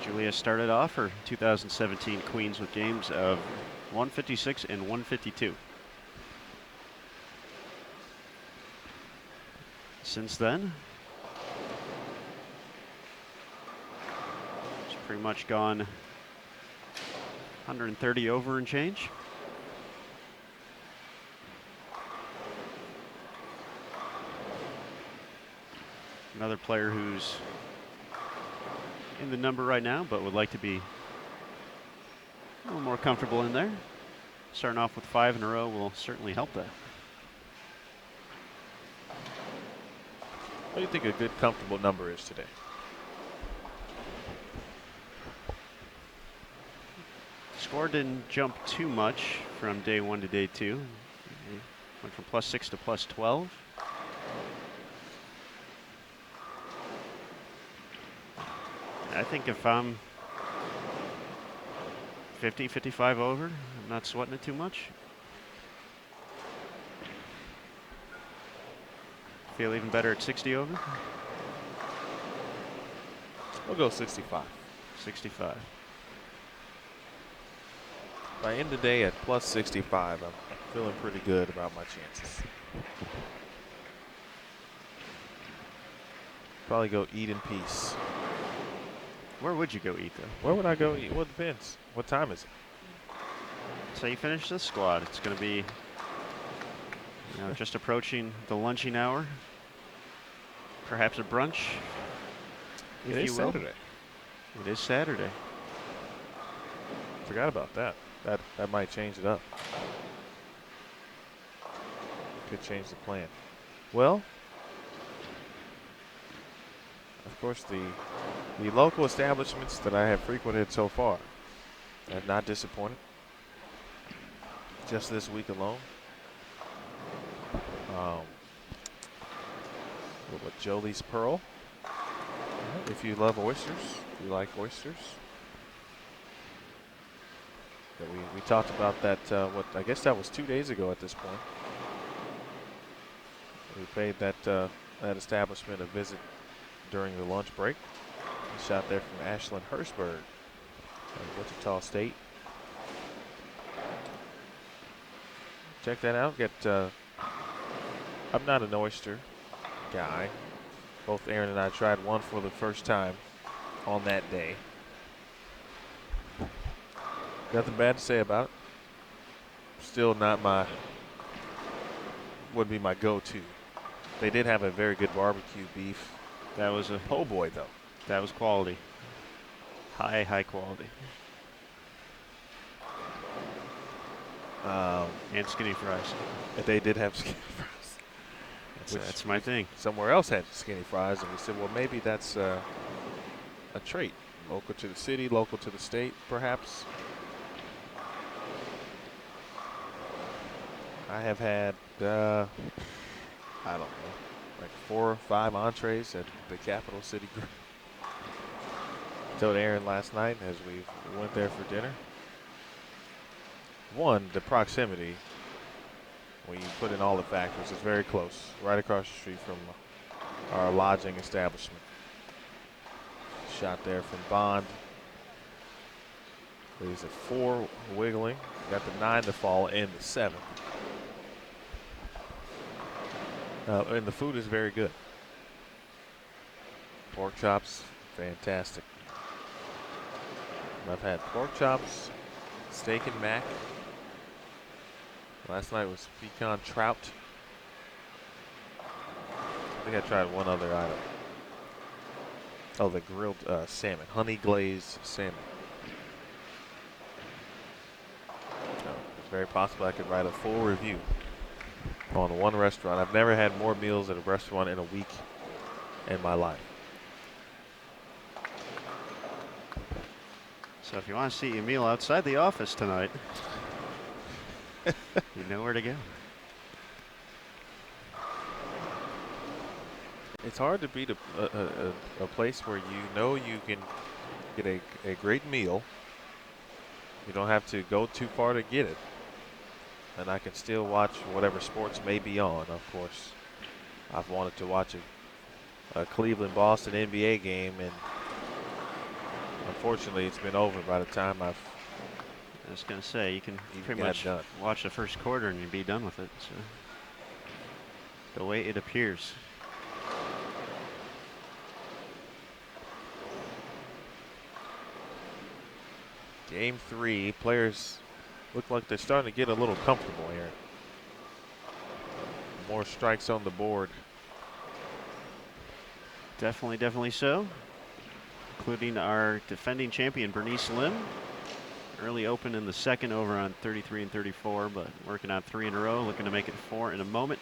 Julia started off her 2017 Queens with games of 156 and 152. Since then, it's pretty much gone 130 over and change. Another player who's in the number right now, but would like to be a little more comfortable in there. Starting off with 5 in a row will certainly help that. What do you think a good, comfortable number is today? Score didn't jump too much from day 1 to day 2. Went from plus 6 to plus 12. I think if I'm 50, 55 over, I'm not sweating it too much. Feel even better at 60 over? We'll go 65. 65. If I end the day at plus 65, I'm feeling pretty good about my chances. Probably go eat in peace. Where would you go eat, though? Where would I go eat? Well, it depends. What time is it? So you finish this squad. It's going to be, just approaching the lunching hour. Perhaps a brunch, if It you is will. Saturday. It is Saturday. Forgot about that. That might change it up. Could change the plan. Well, of course, the local establishments that I have frequented so far have not disappointed. Just this week alone. With Jolie's Pearl. If you love oysters, if you like oysters. But we talked about that, I guess that was 2 days ago at this point. We paid that establishment a visit during the lunch break. A shot there from Ashlyn Hirschberg of Wichita State. Check that out. Get I'm not an oyster guy. Both Aaron and I tried one for the first time on that day. Nothing bad to say about it. Still not would be my go-to. They did have a very good barbecue beef. That was a po' boy though. That was quality. High quality. And skinny fries. They did have skinny fries. That's my thing. Somewhere else had skinny fries, and we said, well, maybe that's a trait. Local to the city, local to the state, perhaps. I have had, I don't know, like 4 or 5 entrees at the Capital City Grill. Told Aaron last night as we went there for dinner. One, the proximity, when you put in all the factors, is very close, right across the street from our lodging establishment. Shot there from Bond. There's a 4 wiggling. Got the 9 to fall and the 7. And the food is very good. Pork chops, fantastic. I've had pork chops, steak and mac. Last night was pecan trout. I think I tried one other item. Oh, the grilled salmon, honey glazed salmon. So it's very possible I could write a full review on one restaurant. I've never had more meals at a restaurant in a week in my life. So if you want to see a meal outside the office tonight, you know where to go. It's hard to beat a place where you know you can get a great meal. You don't have to go too far to get it. And I can still watch whatever sports may be on, of course. I've wanted to watch a Cleveland-Boston NBA game, and unfortunately it's been over by the time I was going to say, you can pretty got much done. watch the first quarter and you'd be done with it. So the way it appears. Game 3, players look like they're starting to get a little comfortable here. More strikes on the board. Definitely so. Including our defending champion, Bernice Lim. Early open in the second over on 33 and 34, but working on 3 in a row, looking to make it 4 in a moment.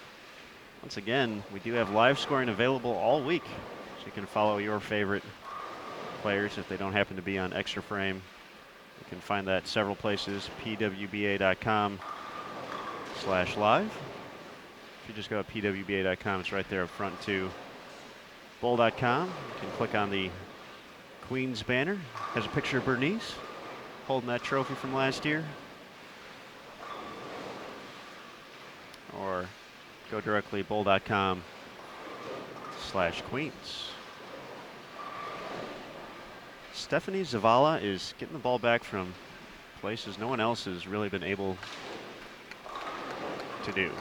Once again, we do have live scoring available all week, so you can follow your favorite players if they don't happen to be on Extra Frame. You can find that several places, pwba.com/live. If you just go to pwba.com, it's right there up front too. Bowl.com, you can click on the Queens banner. Has a picture of Bernice holding that trophy from last year. Or go directly bowl.com/Queens. Stephanie Zavala is getting the ball back from places no one else has really been able to do.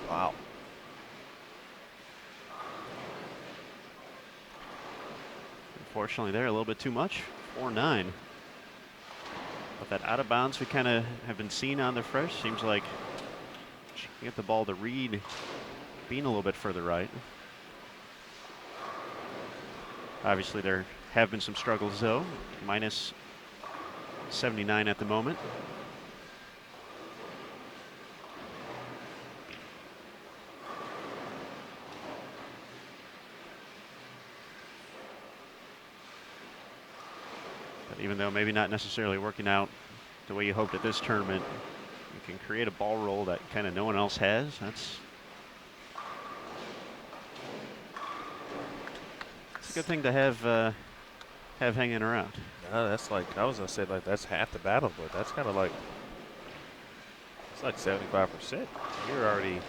Wow. Unfortunately, there a little bit too much. 4-9. But that out of bounds we kind of have been seeing on the fresh. Seems like she can get the ball to Reed being a little bit further right. Obviously, there have been some struggles, though. Minus 79 at the moment. But even though maybe not necessarily working out the way you hoped at this tournament, you can create a ball roll that kind of no one else has. That's a good thing to have hanging around. That's like, I was gonna say, like, that's half the battle, but that's kind of like, it's like 75%. You already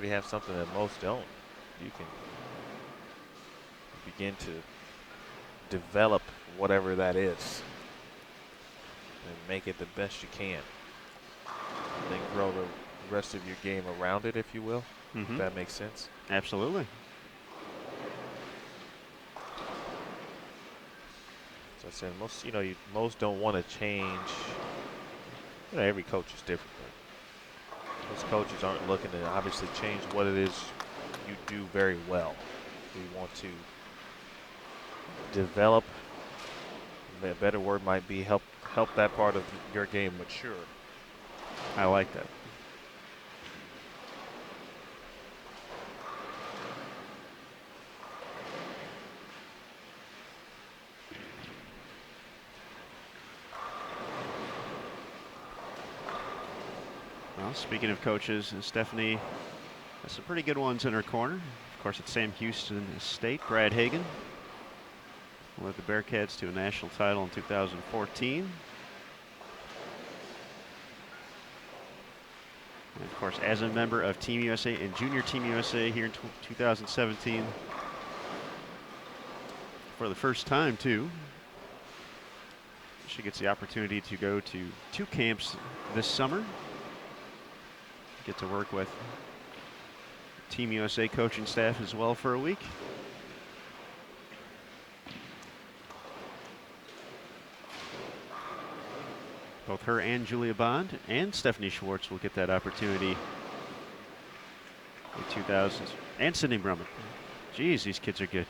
have something that most don't. You can begin to develop whatever that is and make it the best you can. then grow the rest of your game around it, if you will. If that makes sense. Absolutely. So I said most don't want to change. Every coach is different. But most coaches aren't looking to obviously change what it is you do very well. We want to develop. A better word might be help that part of your game mature. I like that. Well, speaking of coaches, Stephanie has some pretty good ones in her corner. Of course, at Sam Houston State, Brad Hagan led the Bearcats to a national title in 2014. And of course, as a member of Team USA and Junior Team USA here in 2017, for the first time too, she gets the opportunity to go to 2 camps this summer. Get to work with Team USA coaching staff as well for a week. Both her and Julia Bond and Stephanie Schwartz will get that opportunity in 2000s. And Sydney Brummett. Geez, these kids are good.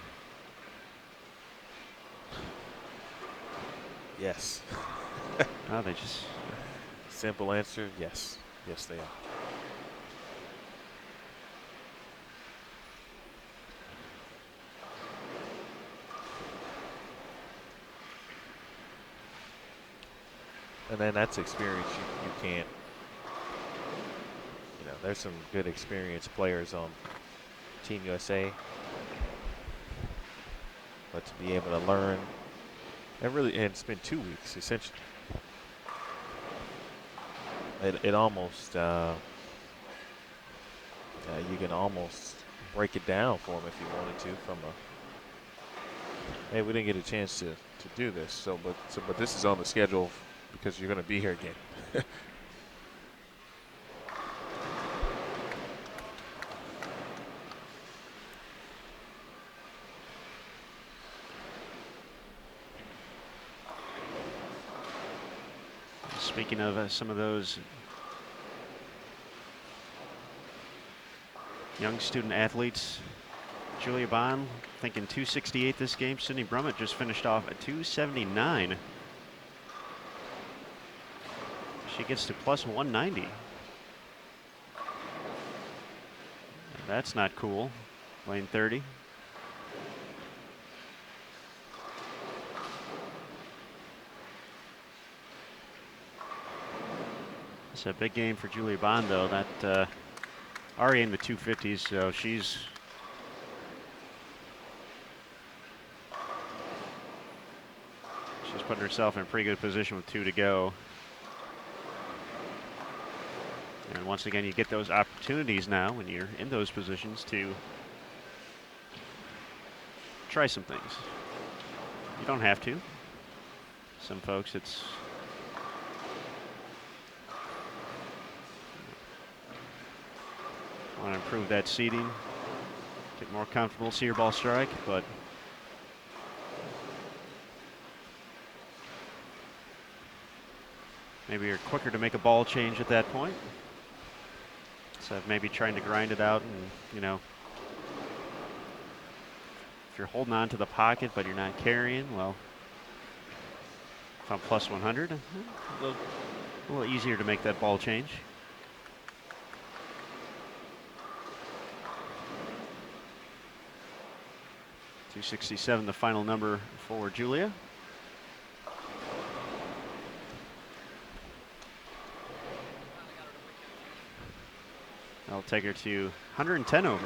Yes. Oh, they just... Simple answer, yes. Yes, they are. And then that's experience you can't, there's some good experienced players on Team USA. But to be able to learn, and it's been 2 weeks essentially. It almost, you can almost break it down for them if you wanted to from hey, we didn't get a chance to do this. But this is on the schedule because you're going to be here again. Speaking of some of those young student athletes, Julia Bond thinking 268 this game. Sydney Brummett just finished off at 279. She gets to plus 190. That's not cool. Lane 30. It's a big game for Julia Bond, though. That already in the 250s, so she's putting herself in a pretty good position with 2 to go. And once again, you get those opportunities now when you're in those positions to try some things. You don't have to. Some folks, it's want to improve that seating, get more comfortable, see your ball strike, but maybe you're quicker to make a ball change at that point. So maybe trying to grind it out and, if you're holding on to the pocket but you're not carrying, well, if I'm plus 100, a little easier to make that ball change. .267, the final number for Julia. I'll take her to 110 over.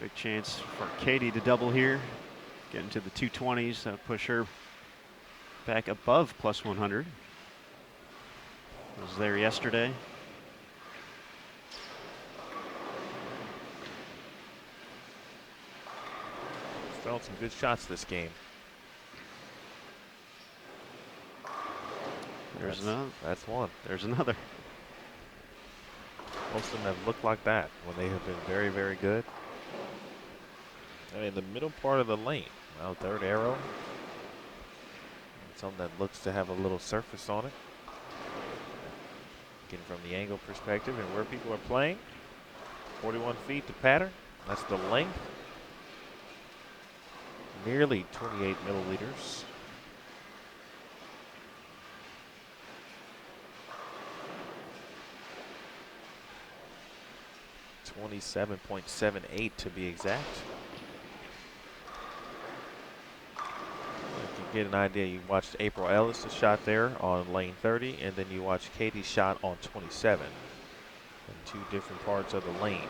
Big chance for Katie to double here. Get into the 220s, push her back above plus 100. Was there yesterday. thrown some good shots this game. There's another. That's one. There's another. Most of them have looked like that when they have been very, very good. I mean, the middle part of the lane. Well, third arrow. Something that looks to have a little surface on it. Getting from the angle perspective and where people are playing. 41 feet to pattern. That's the length. Nearly 28 milliliters. .78 to be exact. You can get an idea. You watched April Ellis' shot there on lane 30, and then you watched Katie's shot on 27 in two different parts of the lane.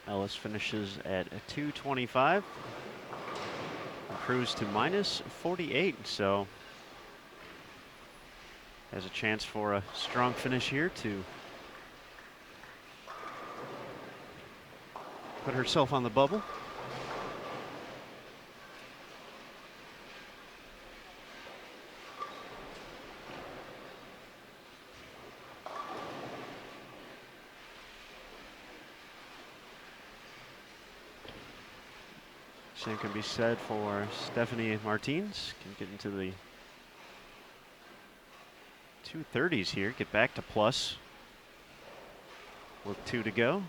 Ellis finishes at a 225. Improves to minus 48, so has a chance for a strong finish here to put herself on the bubble. Same can be said for Stephanie Martins. Can get into the 230s here, get back to plus. With 2 to go.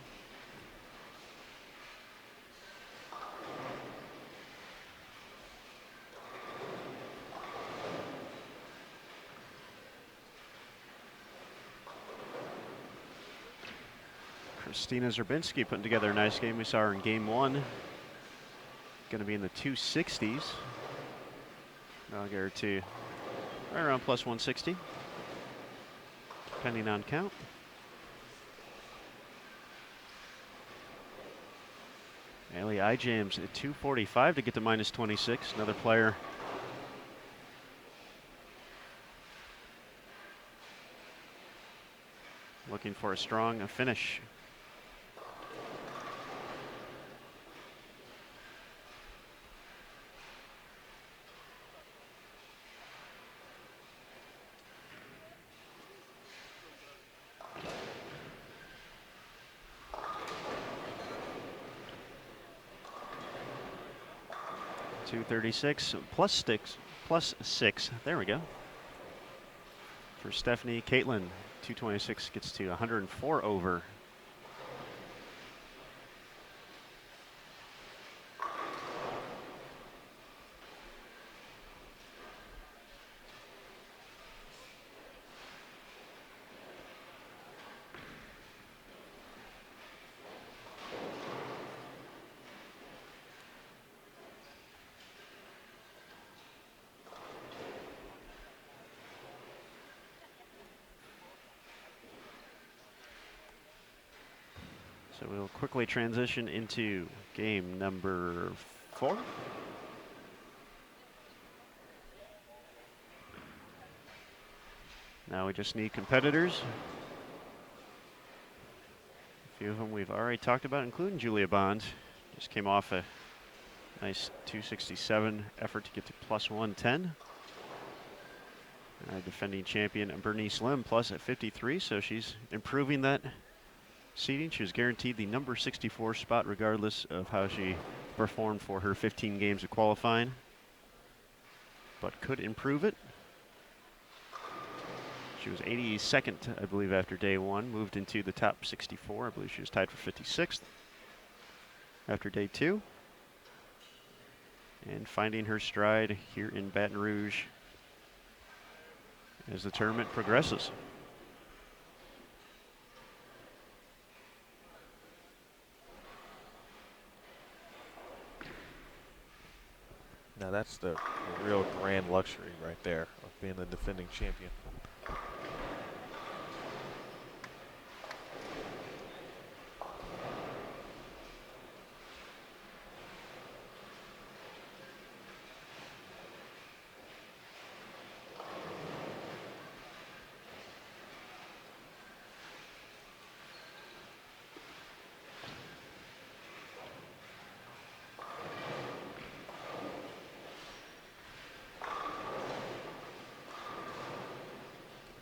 Christina Zerbinski putting together a nice game. We saw her in game 1. Going to be in the 260s. I'll get her to right around plus 160, depending on count. Allie Ijams at 245 to get to minus 26. Another player looking for a strong finish. .236 plus 6. There we go. For Stephanie, Caitlin, 226 gets to 104 over. So we'll quickly transition into game number 4. Now we just need competitors. A few of them we've already talked about, including Julia Bond. Just came off a nice 267 effort to get to plus 110. Our defending champion Bernice Lim plus at 53, so she's improving that seeding. She was guaranteed the number 64 spot regardless of how she performed for her 15 games of qualifying, but could improve it. She was 82nd, I believe, after day 1, moved into the top 64. I believe she was tied for 56th after day 2. and finding her stride here in Baton Rouge as the tournament progresses. Now that's the real grand luxury right there of being the defending champion.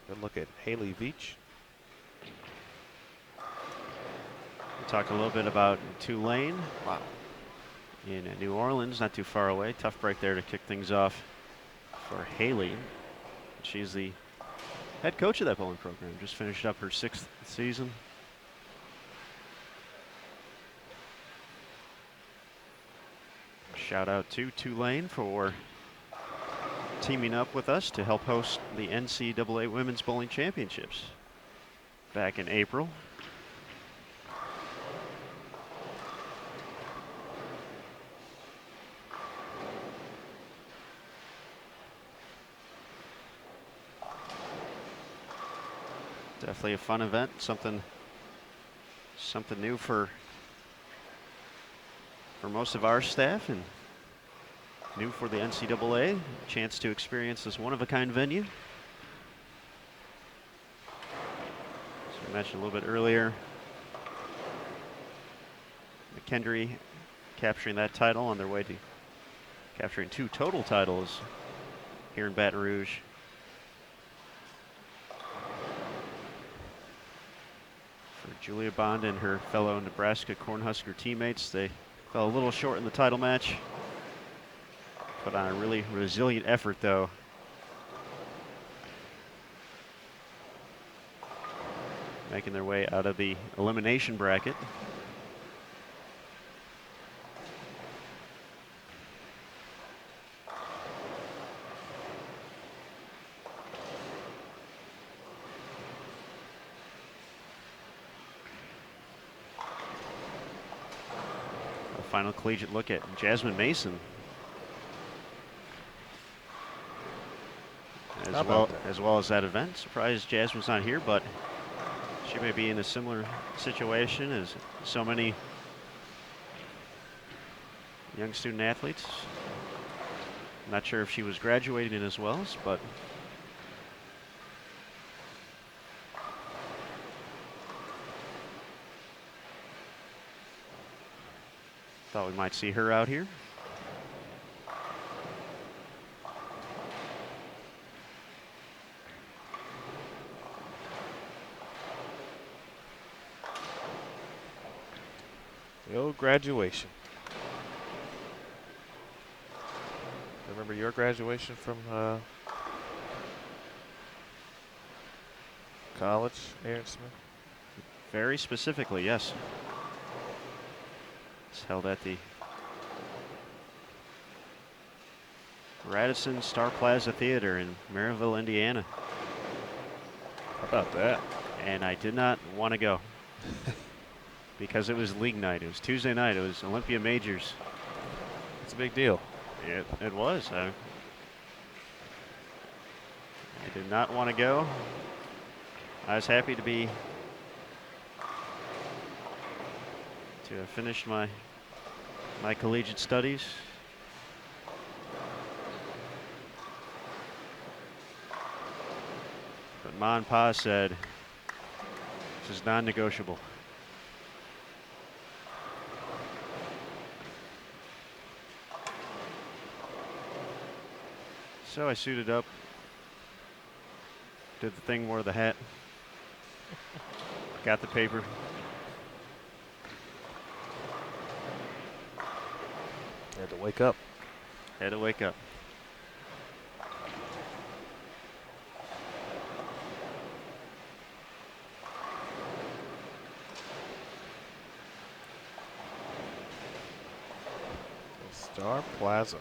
Good look at Haley Veach. We'll talk a little bit about Tulane. Wow. In New Orleans, not too far away. Tough break there to kick things off for Haley. She's the head coach of that bowling program. Just finished up her 6th season. Shout out to Tulane for teaming up with us to help host the NCAA Women's Bowling Championships back in April. Definitely a fun event, something new for most of our staff and new for the NCAA. Chance to experience this one-of-a-kind venue. As we mentioned a little bit earlier, McKendree capturing that title on their way to capturing 2 total titles here in Baton Rouge. For Julia Bond and her fellow Nebraska Cornhusker teammates, they fell a little short in the title match. Put on a really resilient effort, though. Making their way out of the elimination bracket. A final collegiate look at Jasmine Mason. As well as that event. Surprised Jasmine's not here, but she may be in a similar situation as so many young student athletes. Not sure if she was graduating as well, but thought we might see her out here. The old graduation. Remember your graduation from college, Aaron Smith? Very specifically, yes. It's held at the Radisson Star Plaza Theater in Maryville, Indiana. How about that? And I did not want to go. Because it was league night. It was Tuesday night. It was Olympia Majors. It's a big deal. It was. I did not want to go. I was happy to have finished my collegiate studies. But Ma and Pa said, this is non-negotiable. So I suited up, did the thing, wore the hat, got the paper. Had to wake up. Had to wake up. Star Plaza.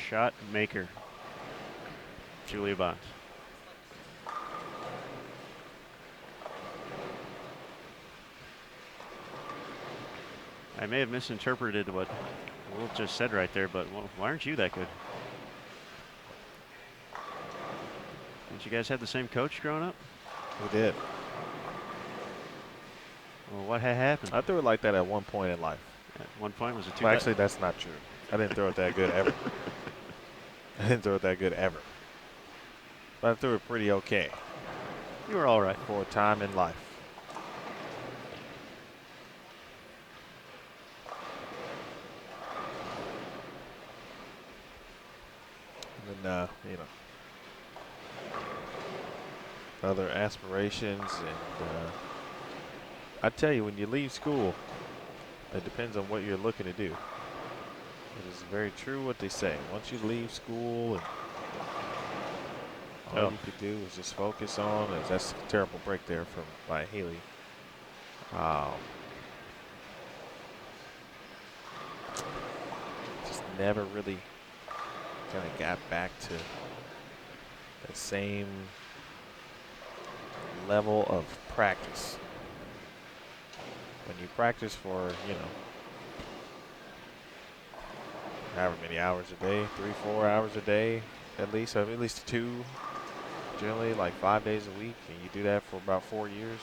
shot maker, Julia Bonds. I may have misinterpreted what Will just said right there, but why aren't you that good? Didn't you guys have the same coach growing up? We did. Well, what had happened? I threw it like that at one point in life. At one point, was it too Well, actually, that's not true. I didn't throw it that good ever. I didn't throw it that good ever. But I threw it pretty okay. You were all right. For a time in life. And then, other aspirations. And I tell you, when you leave school, it depends on what you're looking to do. It is very true what they say. Once you leave school, and all you could do is just focus on. That's a terrible break there by Haley. Just never really kind of got back to the same level of practice. When you practice for, however many hours a day, 3-4 hours a day, at least 2, generally like 5 days a week, and you do that for about 4 years,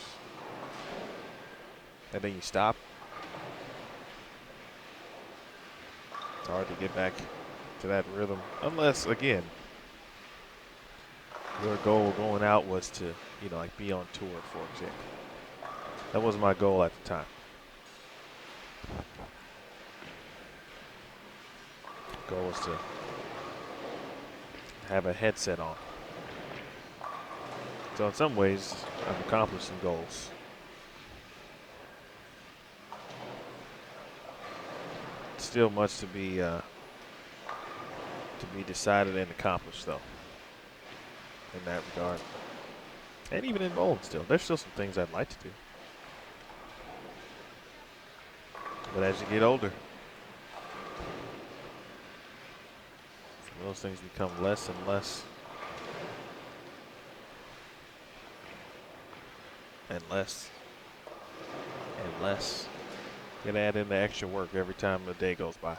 and then you stop. It's hard to get back to that rhythm, unless, again, your goal going out was to, like be on tour, for example. That was my goal at the time. Goal was to have a headset on. So in some ways, I've accomplished some goals. Still much to be decided and accomplished, though, in that regard. And even in bowling still. There's still some things I'd like to do. But as you get older, some of those things become less and less. And less. And less. You can add in the extra work every time the day goes by.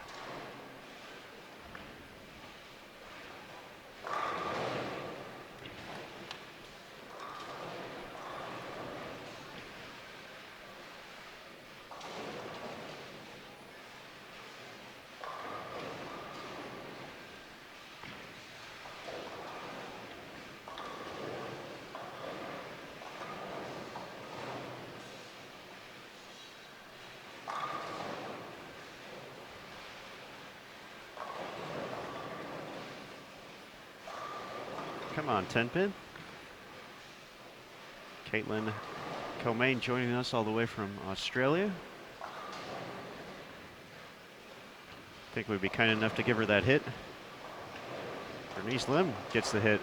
Come on, 10-pin. Caitlin Comain joining us all the way from Australia. I think we'd be kind enough to give her that hit. Bernice Lim gets the hit.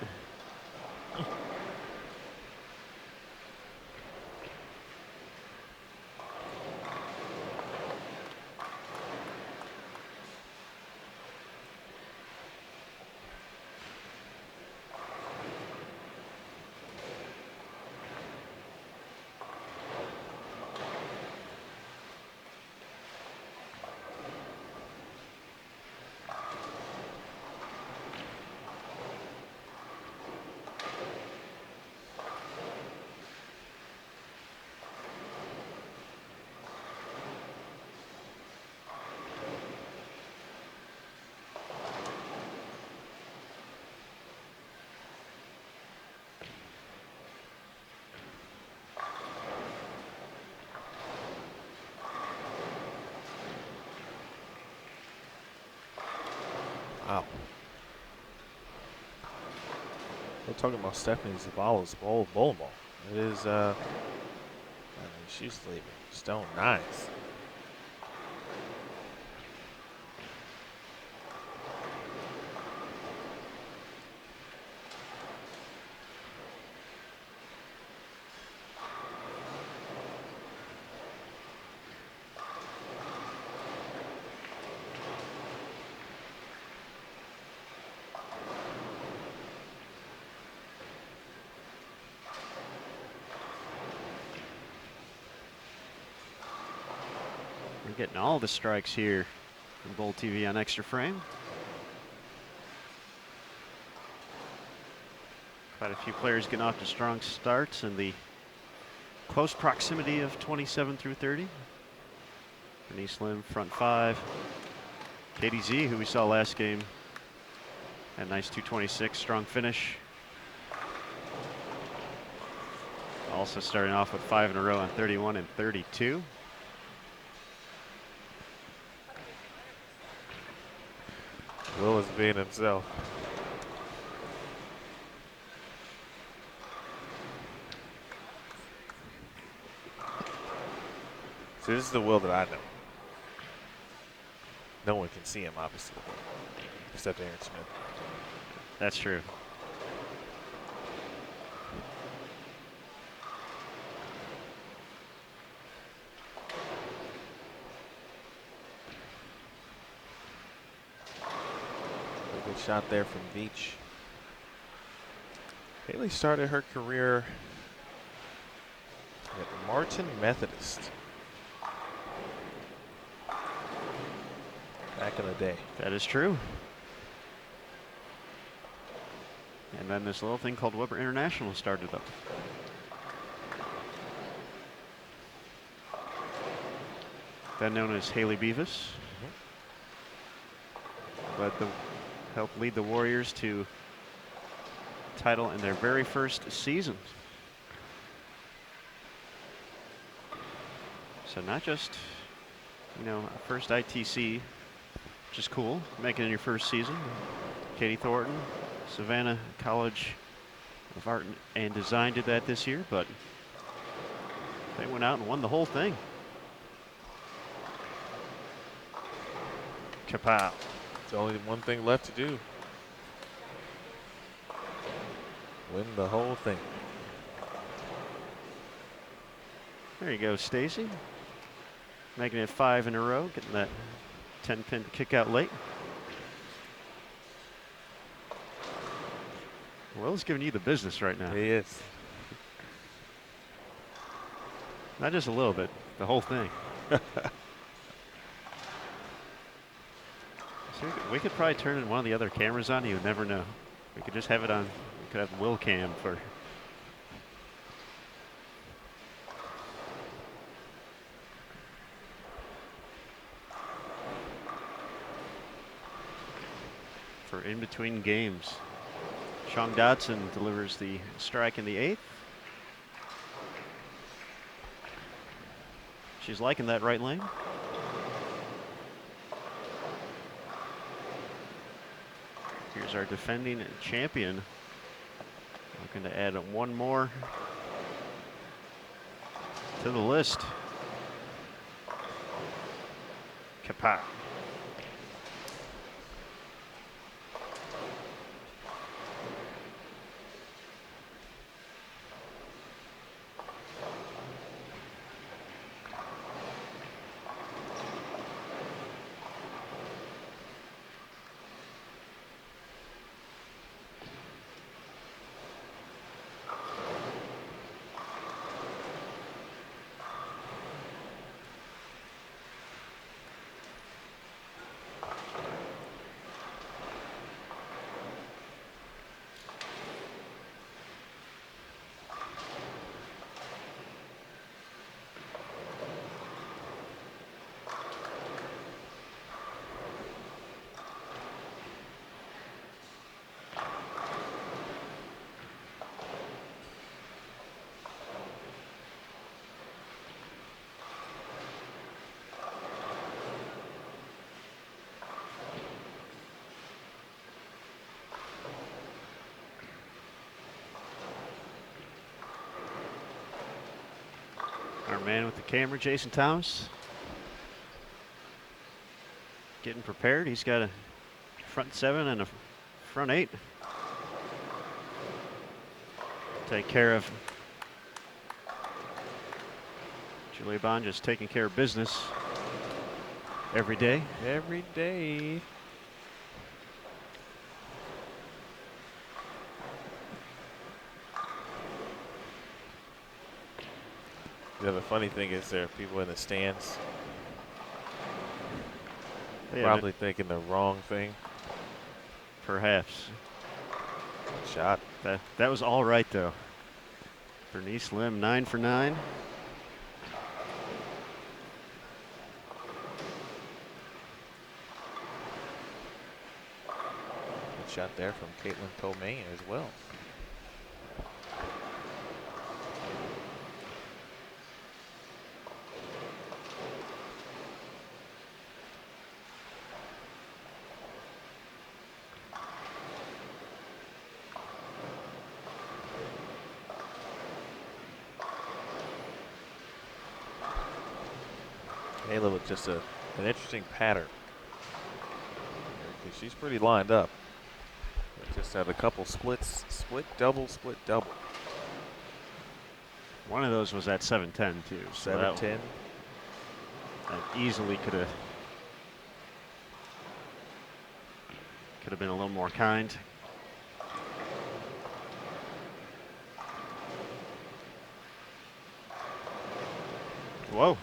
Wow. We're talking about Stephanie Zavala's bowling ball. It is, she's leaving stone ninth. We're getting all the strikes here from Bowl TV on Extra Frame. Quite a few players getting off to strong starts in the close proximity of 27 through 30. Bernice Lim, front five. Katie Z, who we saw last game, had a nice 226, strong finish. Also starting off with 5 in a row on 31 and 32. Will is being himself. So this is the Will that I know. No one can see him, obviously, except Aaron Smith. That's true. A good shot there from Beach. Haley started her career at Martin Methodist back in the day. That is true. And then this little thing called Weber International started up. Then known as Haley Beavis. Helped lead the Warriors to title in their very first season. So not just, you know, a first ITC, which is cool, making it your first season. Katie Thornton, Savannah College of Art and Design did that this year, but they went out and won the whole thing. Kapow. There's only one thing left to do. Win the whole thing. There you go, Stacy. Making it 5 in a row, getting that 10-pin kick out late. Will's giving you the business right now. He is. Not just a little bit, the whole thing. So we could probably turn one of the other cameras on. You would never know. We could just have it on. We could have Will Cam for. For in between games. Sean Dodson delivers the strike in the 8th. She's liking that right lane. Here's our defending champion. Looking to add one more to the list. Kapow. Our man with the camera, Jason Thomas, getting prepared. He's got a front 7 and a front 8. Take care of Julia Bond, just taking care of business every day. Every day. Yeah, the funny thing is there are people in the stands Yeah, Probably thinking the wrong thing. perhaps. Shot. That was all right, though. Bernice Lim, 9 for 9. Good shot there from Caitlin Tomei as well. Kayla with just an interesting pattern. She's pretty lined up. Just had a couple splits, split, double, split, double. One of those was at 7-10, too. So 7-10. that easily could have been a little more kind. Whoa.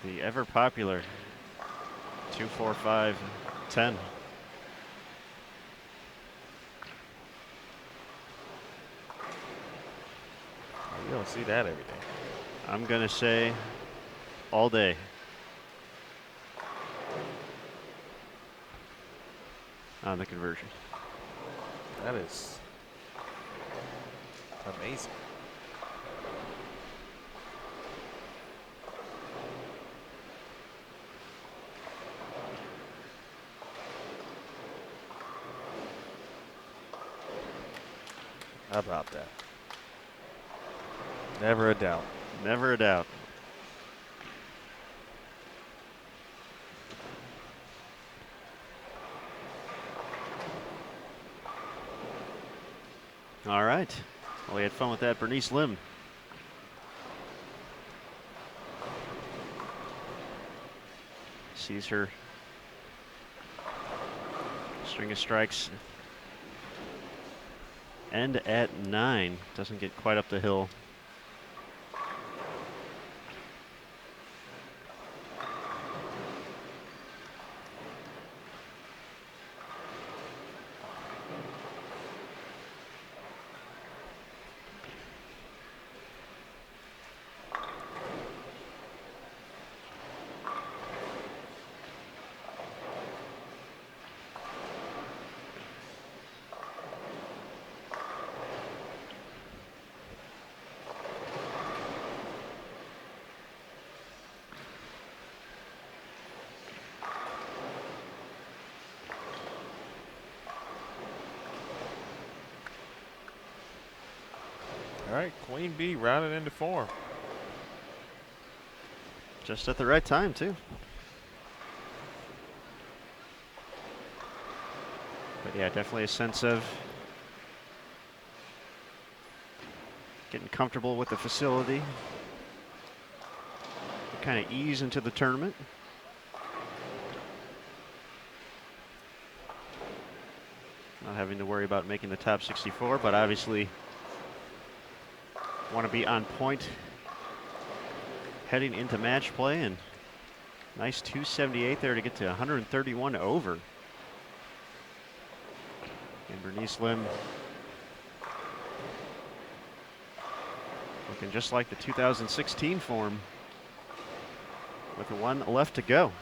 The ever popular 2-4-5-10. You don't see that every day. I'm going to say all day. On the conversion. That is amazing. How about that? Never a doubt. Never a doubt. All right. Well, we had fun with that. Bernice Lim. Sees her string of strikes end at 9. Doesn't get quite up the hill. All right, Queen Bee rounded into form. Just at the right time, too. But yeah, definitely a sense of getting comfortable with the facility. Kind of ease into the tournament. Not having to worry about making the top 64, but obviously want to be on point heading into match play, and nice 278 there to get to 131 over. And Bernice Lim looking just like the 2016 form with one left to go.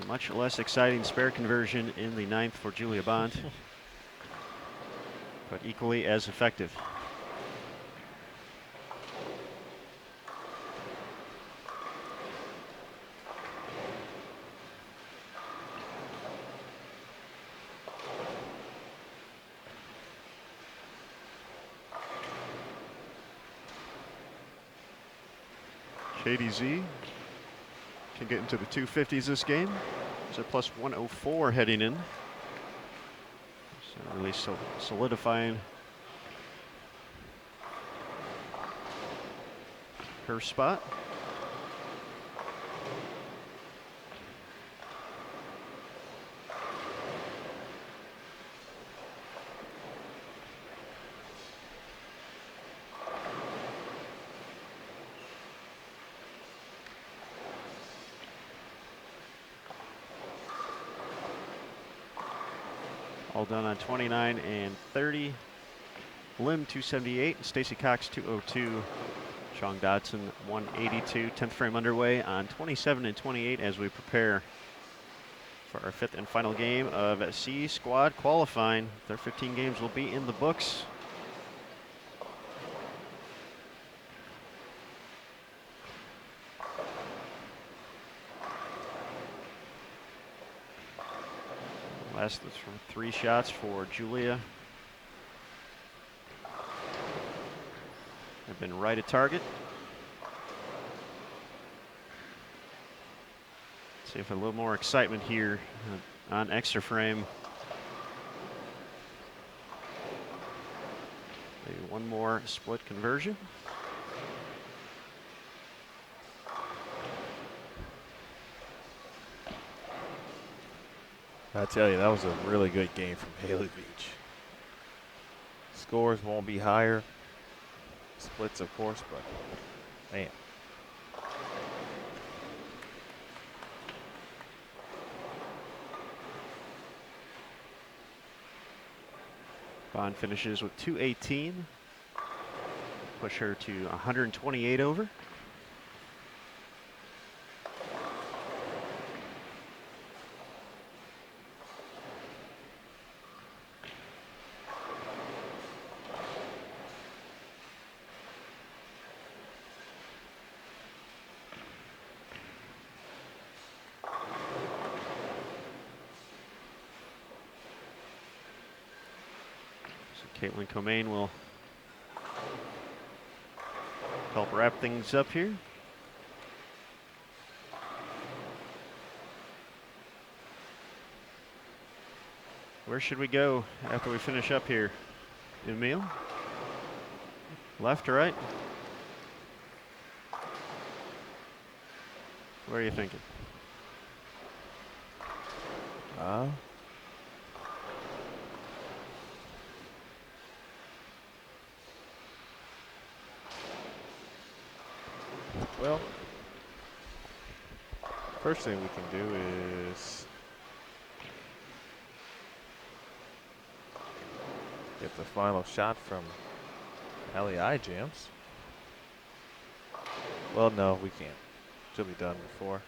A much less exciting spare conversion in the 9th for Julia Bond, but equally as effective. KDZ can get into the 250s this game. It's a plus 104 heading in. So really solidifying her spot. All done on 29 and 30. Lim 278, Stacy Cox 202, Chong Dodson 182. 10th frame underway on 27 and 28 as we prepare for our 5th and final game of C Squad qualifying. Their 15 games will be in the books. Last is from 3 shots for Julia. Have been right at target. See if a little more excitement here on extra frame. Maybe one more split conversion. I tell you, that was a really good game from Haley Beach. Scores won't be higher. Splits, of course, but man. Bond finishes with 218. Push her to 128 over. Caitlin Comain will help wrap things up here. Where should we go after we finish up here? Emil? Left or right? Where are you thinking? Well, first thing we can do is get the final shot from Allie Eye Jams. Well, no, we can't. She'll be done before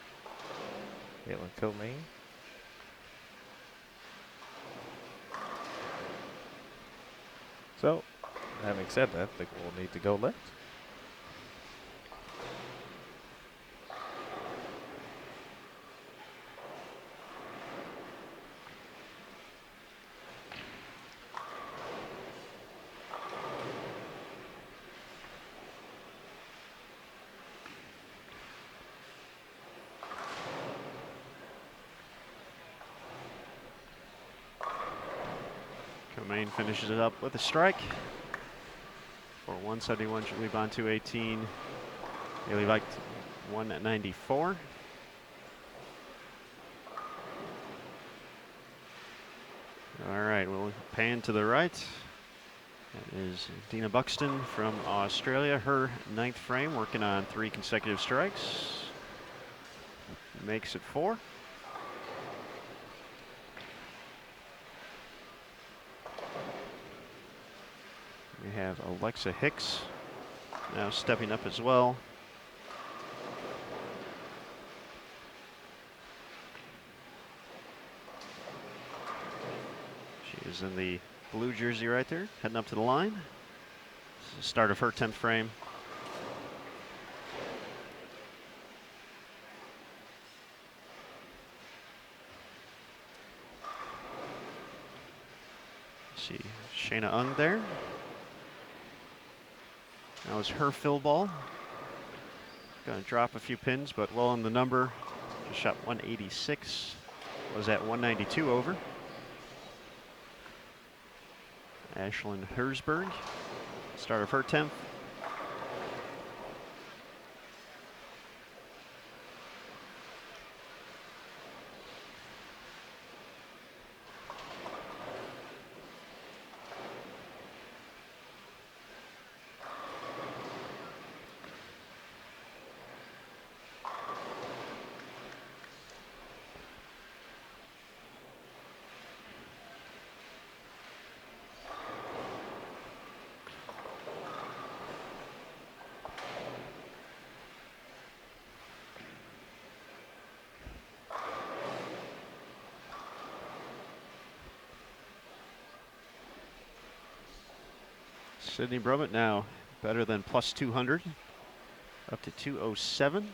Caitlin Comain. So, having said that, I think we'll need to go left. Comain finishes it up with a strike for 171. Julie Bond 218. Haley Vike 194. All right, we'll pan to the right. That is Dina Buxton from Australia. Her 9th frame, working on 3 consecutive strikes. Makes it 4. We have Alexa Hicks now stepping up as well. She is in the blue jersey right there, heading up to the line. This is the start of her 10th frame. See Shayna Ung there. That was her fill ball. Gonna drop a few pins, but well in the number. Just shot 186. Was at 192 over. Ashlyn Hersberg, start of her 10th. Sydney Brummett now better than plus 200, up to 207.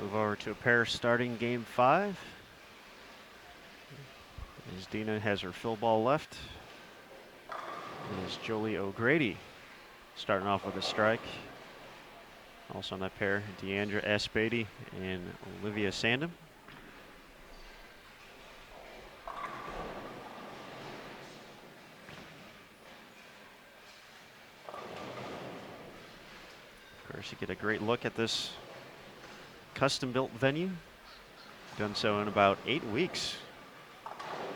Move over to a pair starting game 5. As Dina has her fill ball left. As Jolie O'Grady starting off with a strike. Also on that pair, Deandra S. Beatty and Olivia Sandham. Of course, you get a great look at this custom-built venue. Done so in about 8 weeks,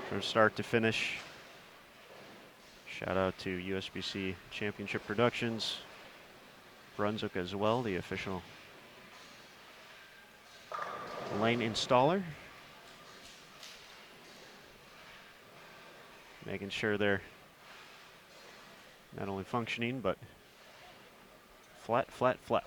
from start to finish. Shout out to USBC Championship Productions, Brunswick as well, the official lane installer. Making sure they're not only functioning, but flat, flat, flat.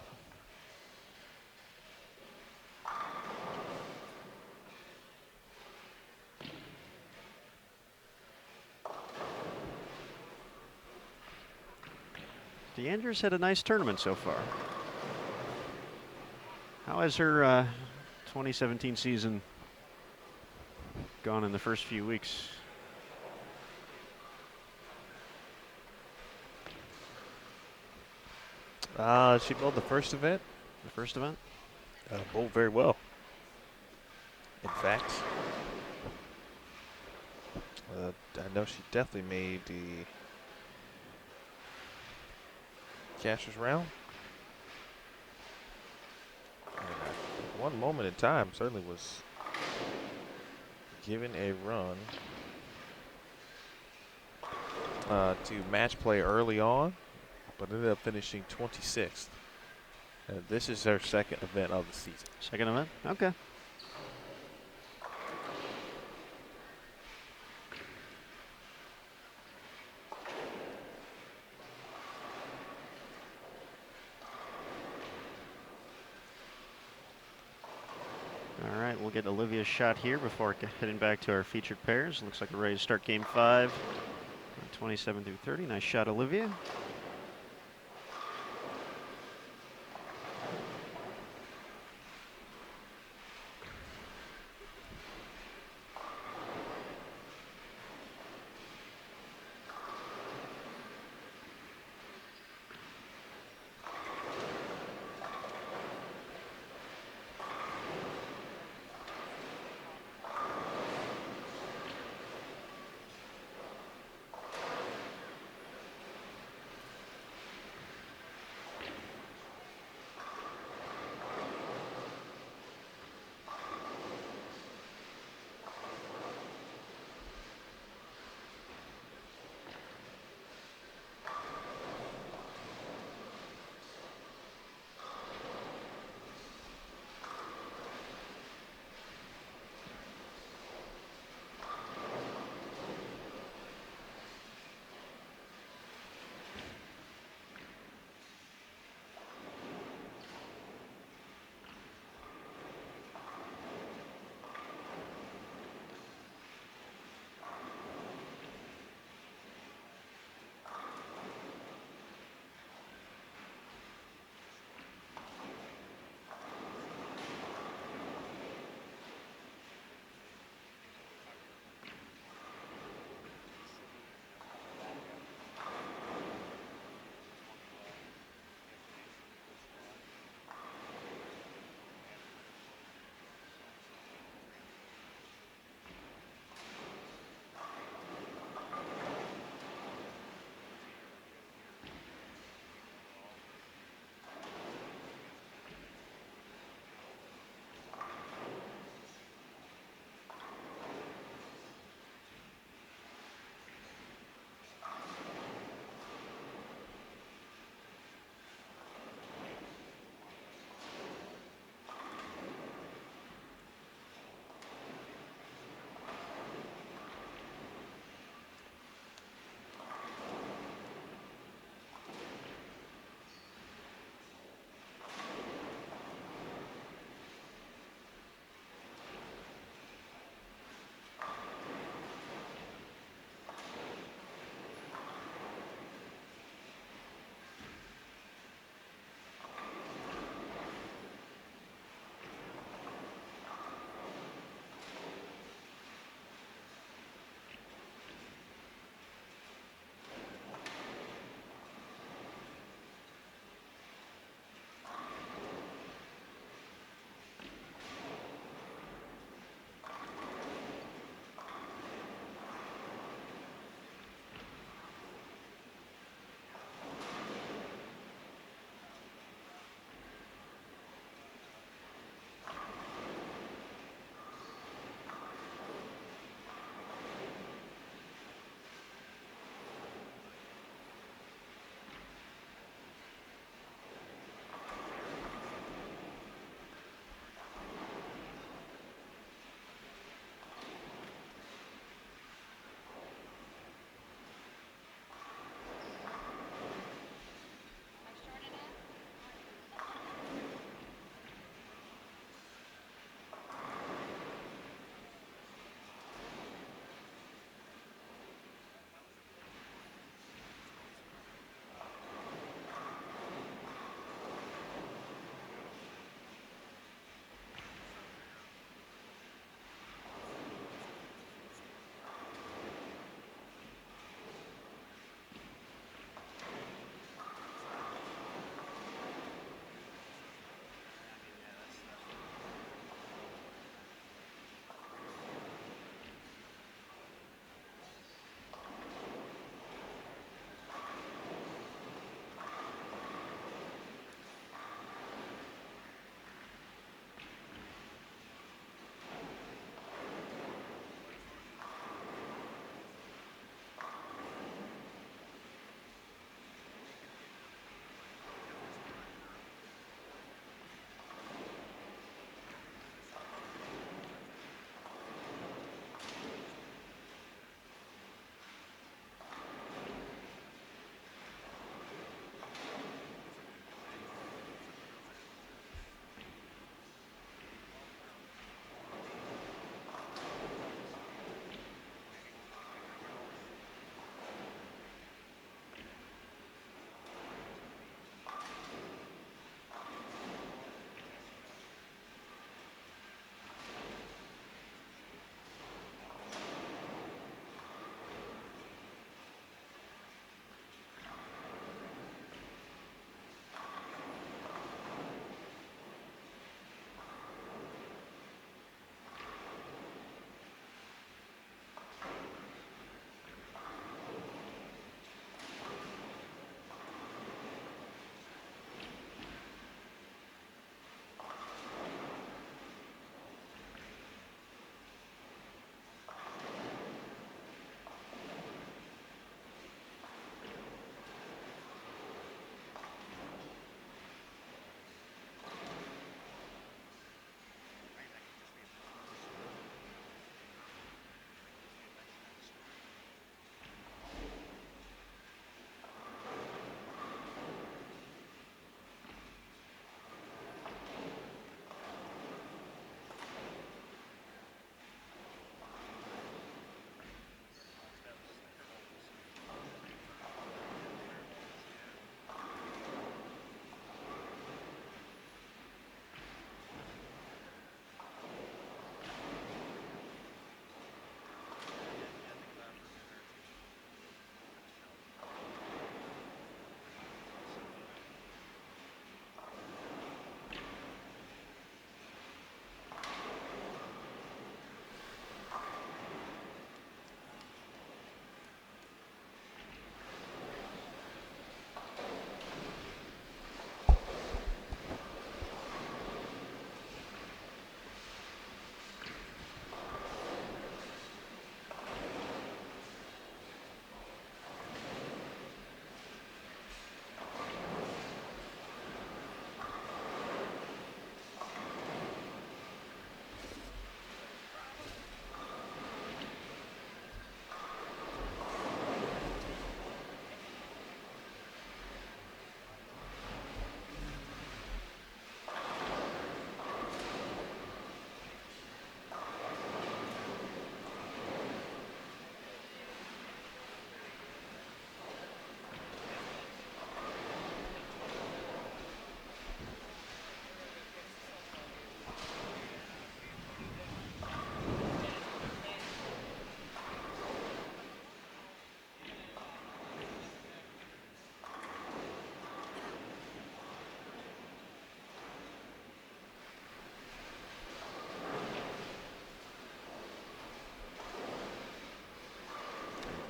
Deandra's had a nice tournament so far. How has her 2017 season gone in the first few weeks? She bowled the first event. The first event? Bowled very well. In fact, I know she definitely made the Cashers round. And at one moment in time, certainly was given a run to match play early on, but ended up finishing 26th. And this is her second event of the season. Second event? Okay. All right, we'll get Olivia's shot here before heading back to our featured pairs. Looks like we're ready to start game 5. 27 through 30. Nice shot, Olivia.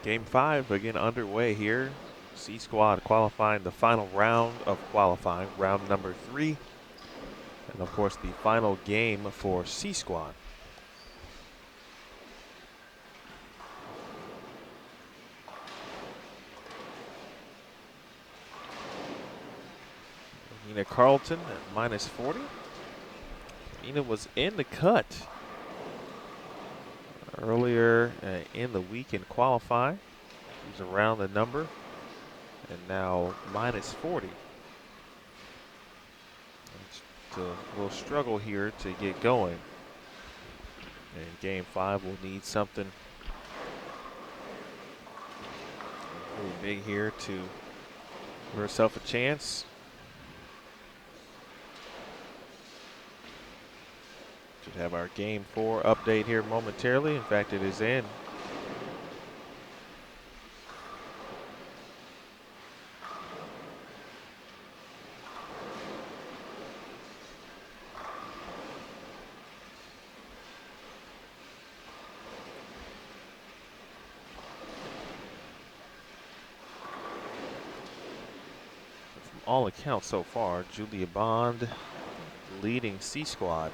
Game 5 again underway here. C squad qualifying the final round of qualifying, round number 3. And of course the final game for C squad. Dina Carlton at -40. Dina was in the cut earlier in the week in qualifying. She's around the number, and now -40. It's a little struggle here to get going. And game 5 will need something really big here to give herself a chance. Should have our game 4 update here momentarily. In fact, it is in. From all accounts so far, Julia Bond leading C squad.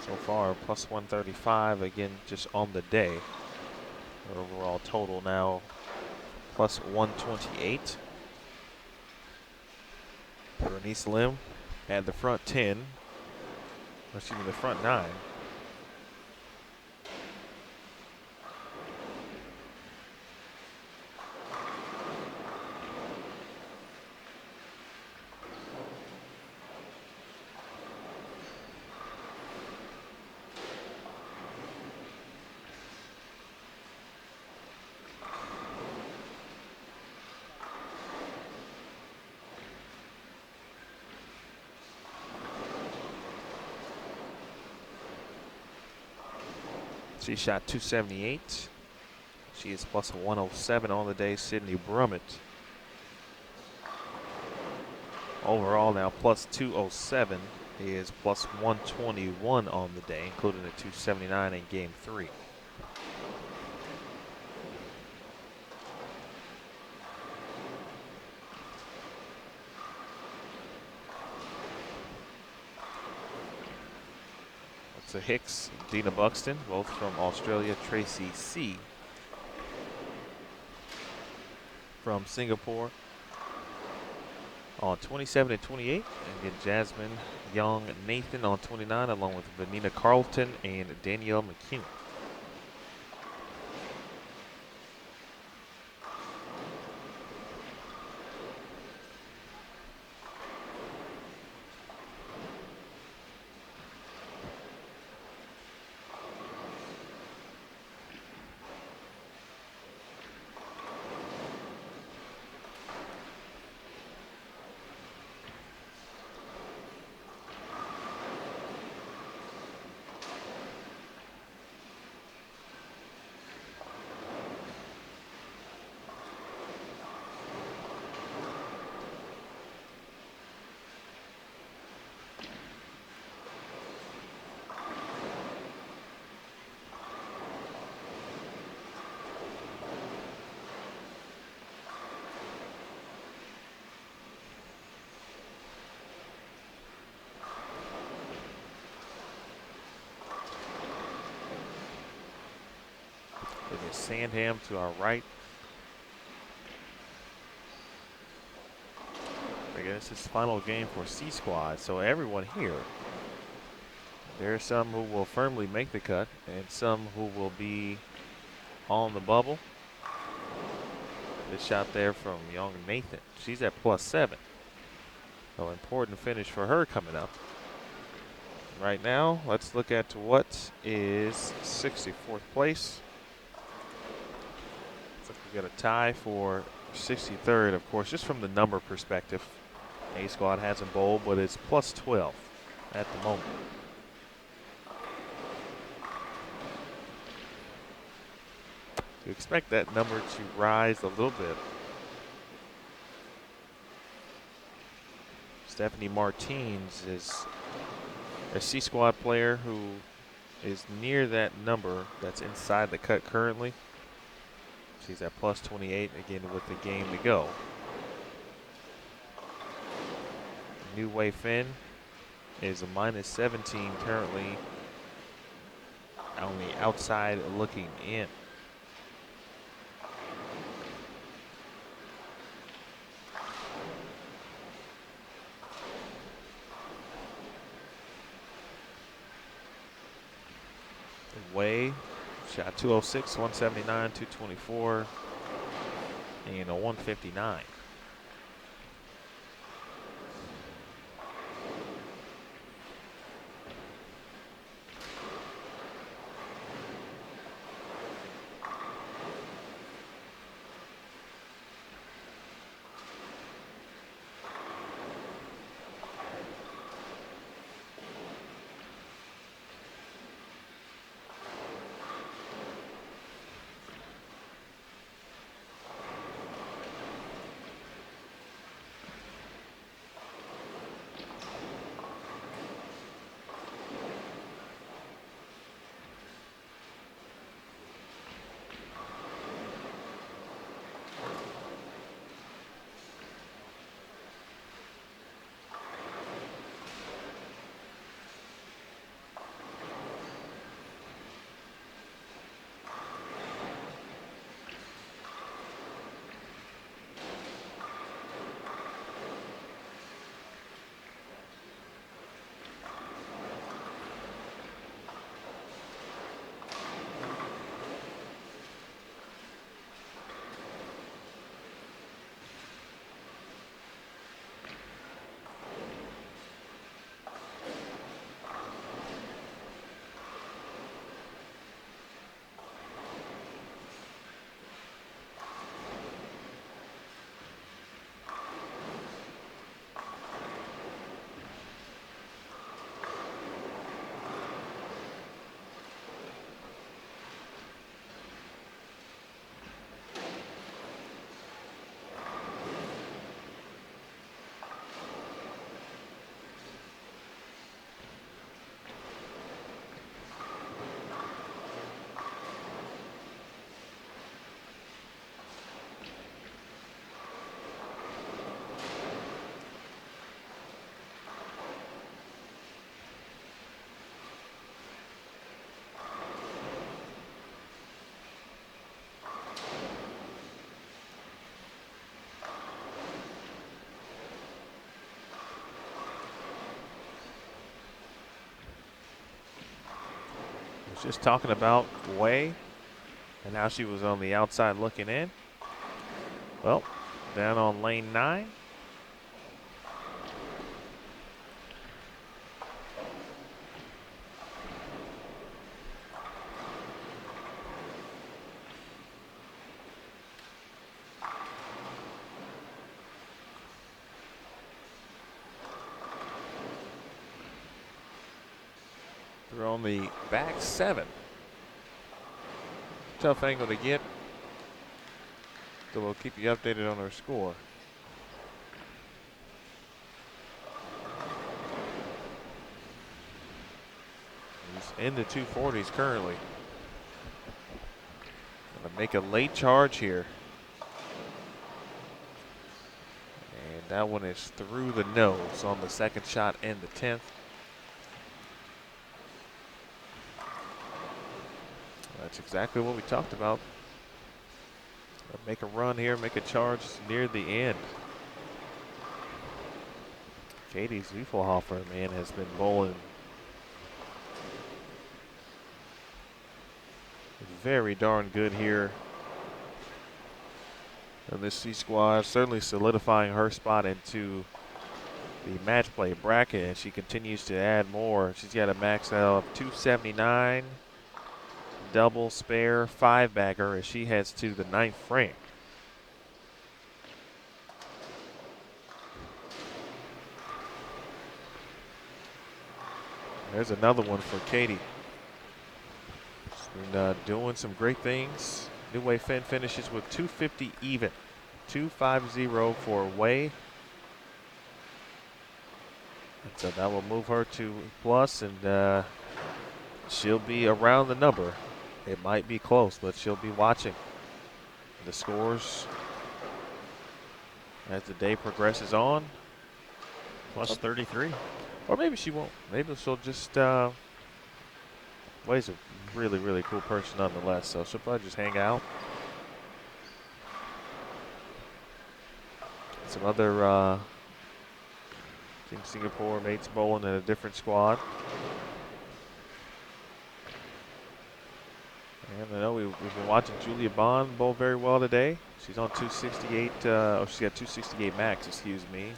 So far, +135 again just on the day. Her overall total now +128. Bernice Lim had the front 10, excuse me, the front 9. She shot 278. She is +107 on the day. Sydney Brummett overall now +207. He is +121 on the day, including a 279 in game 3. So Hicks, Dina Buxton, both from Australia. Tracy C. from Singapore on 27 and 28. And then Jasmine Young Nathan on 29, along with Vanina Carlton and Danielle McCune. Sandham to our right. Again, this is final game for C Squad, so everyone here. There are some who will firmly make the cut and some who will be on the bubble. This shot there from Young Nathan. She's at +7. So important finish for her coming up. Right now, let's look at what is 64th place. We got a tie for 63rd, of course, just from the number perspective. A Squad has a bowl, but it's +12 at the moment. You expect that number to rise a little bit. Stephanie Martins is a C squad player who is near that number that's inside the cut currently. She's at plus 28 again with the game to go. New Wei Finn is a minus 17 currently on the outside looking in. Wei shot 206, 179, 224, and a 159. Just talking about Wei and how she was on the outside looking in. Well, down on lane 9. They're on the back 7. Tough angle to get. So we'll keep you updated on our score. He's in the 240s currently. Gonna make a late charge here. And that one is through the nose on the second shot and the 10th. That's exactly what we talked about. Make a run here, make a charge near the end. Katie Zwiefelhofer, man, has been bowling very darn good here in this C squad, certainly solidifying her spot into the match play bracket, and she continues to add more. She's got a max out of 279. Double, spare, 5-bagger as she heads to the 9th frame. There's another one for Katie. She's been doing some great things. New Wei Finn finishes with 250 even. 250 for Wei. And so that will move her to plus, and she'll be around the number. It might be close, but she'll be watching the scores as the day progresses on. Plus 33. Or maybe she won't. Maybe she'll just, Way's a really, really cool person nonetheless, so she'll probably just hang out. Some other Team Singapore mates bowling in a different squad. And I know we've been watching Julia Bond bowl very well today. She's on 268, she's got 268 max, excuse me.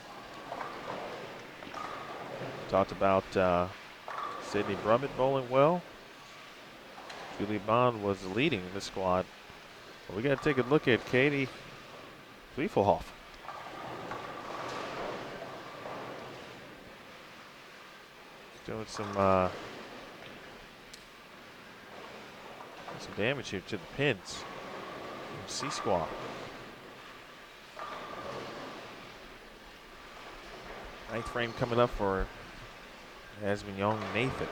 Talked about Sydney Brummett bowling well. Julia Bond was leading in the squad. But we got to take a look at Katie Fliefelhoff. Doing some damage here to the pins. C squad. Ninth frame coming up for Yasmin Young Nathan.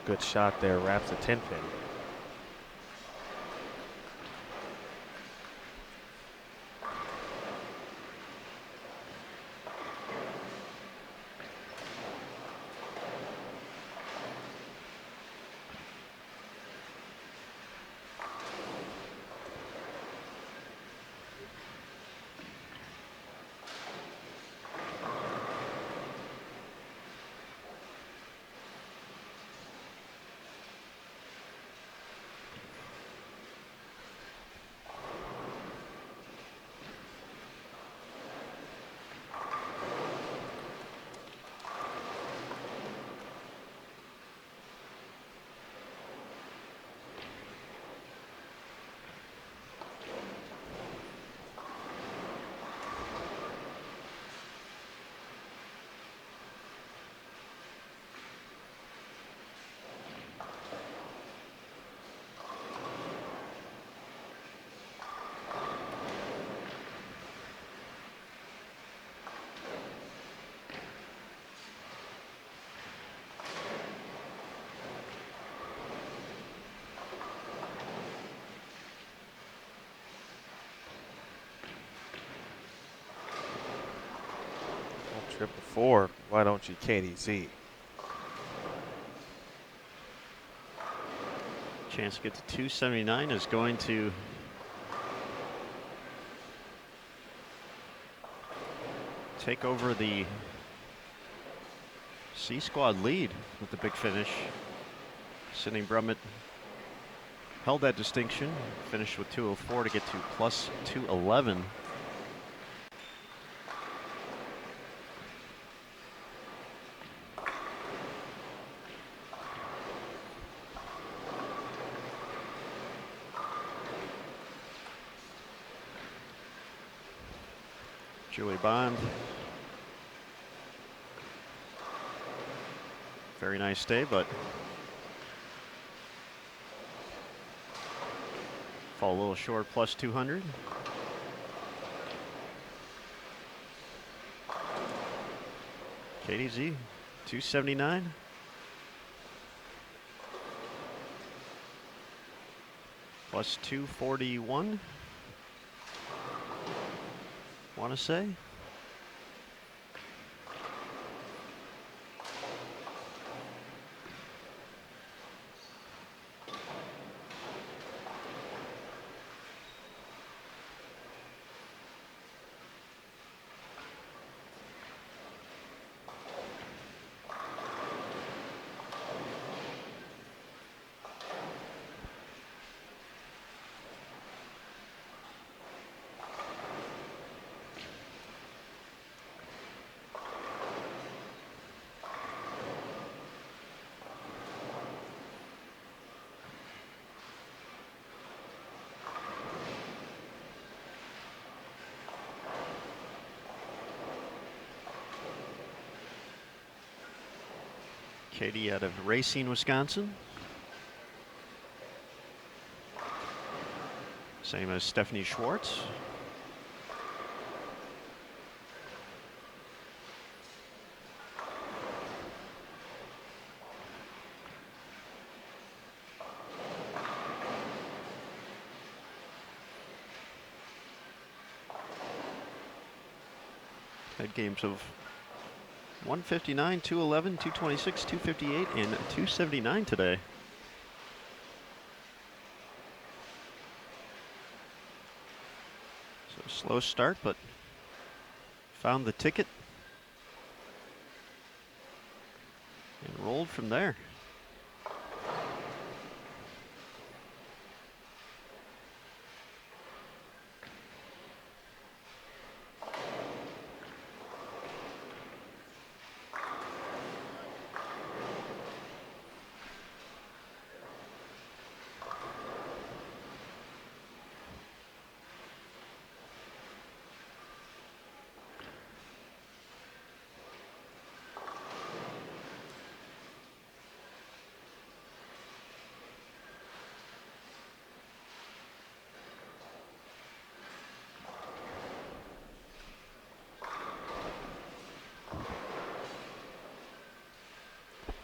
Good shot there, wraps the 10 pin. Triple four, why don't you, Katie Z? Chance to get to 279 is going to take over the C squad lead with the big finish. Sydney Brummett held that distinction, finished with 204 to get to plus 211. Julie Bond. Very nice day, but fall a little short, plus 200. Katie Z, 279. Plus 241. Want to say? Katie out of Racine, Wisconsin. Same as Stephanie Schwartz. Had games of 159, 211, 226, 258, and 279 today. So slow start, but found the ticket and rolled from there.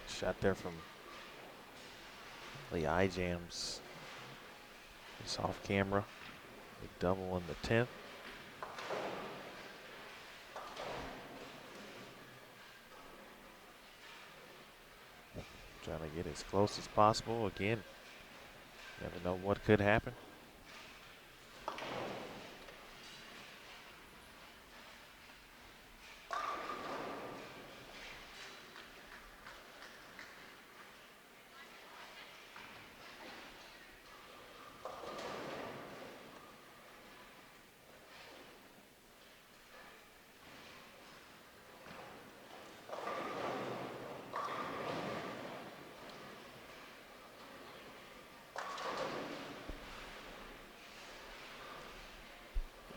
Shot there from the eye jams. It's off camera. Big double in the 10th. Trying to get as close as possible. Again, never know what could happen.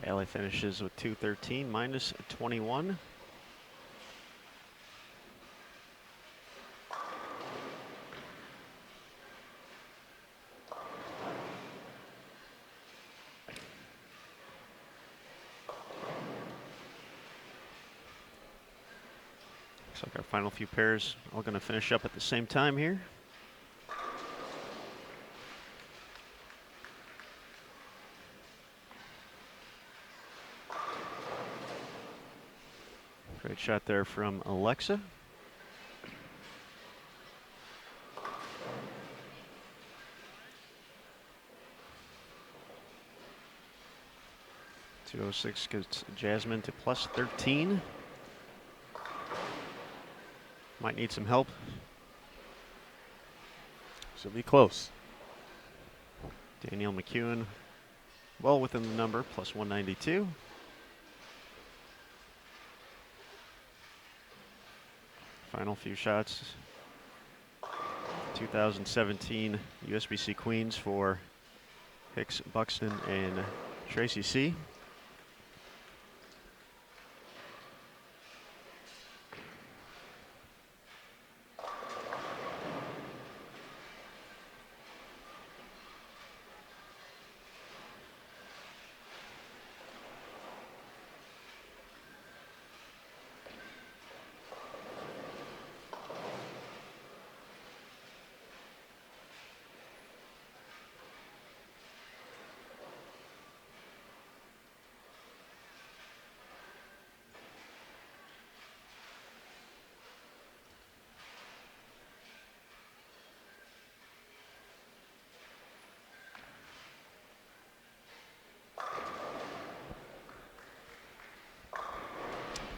Allie finishes with 213 minus 21. Looks like our final few pairs all going to finish up at the same time here. Great shot there from Alexa. .206 gets Jasmine to plus 13. Might need some help. Should be close. Danielle McEwen well within the number, plus 192. Final few shots. 2017 USBC Queens for Hicks, Buxton, and Tracy C.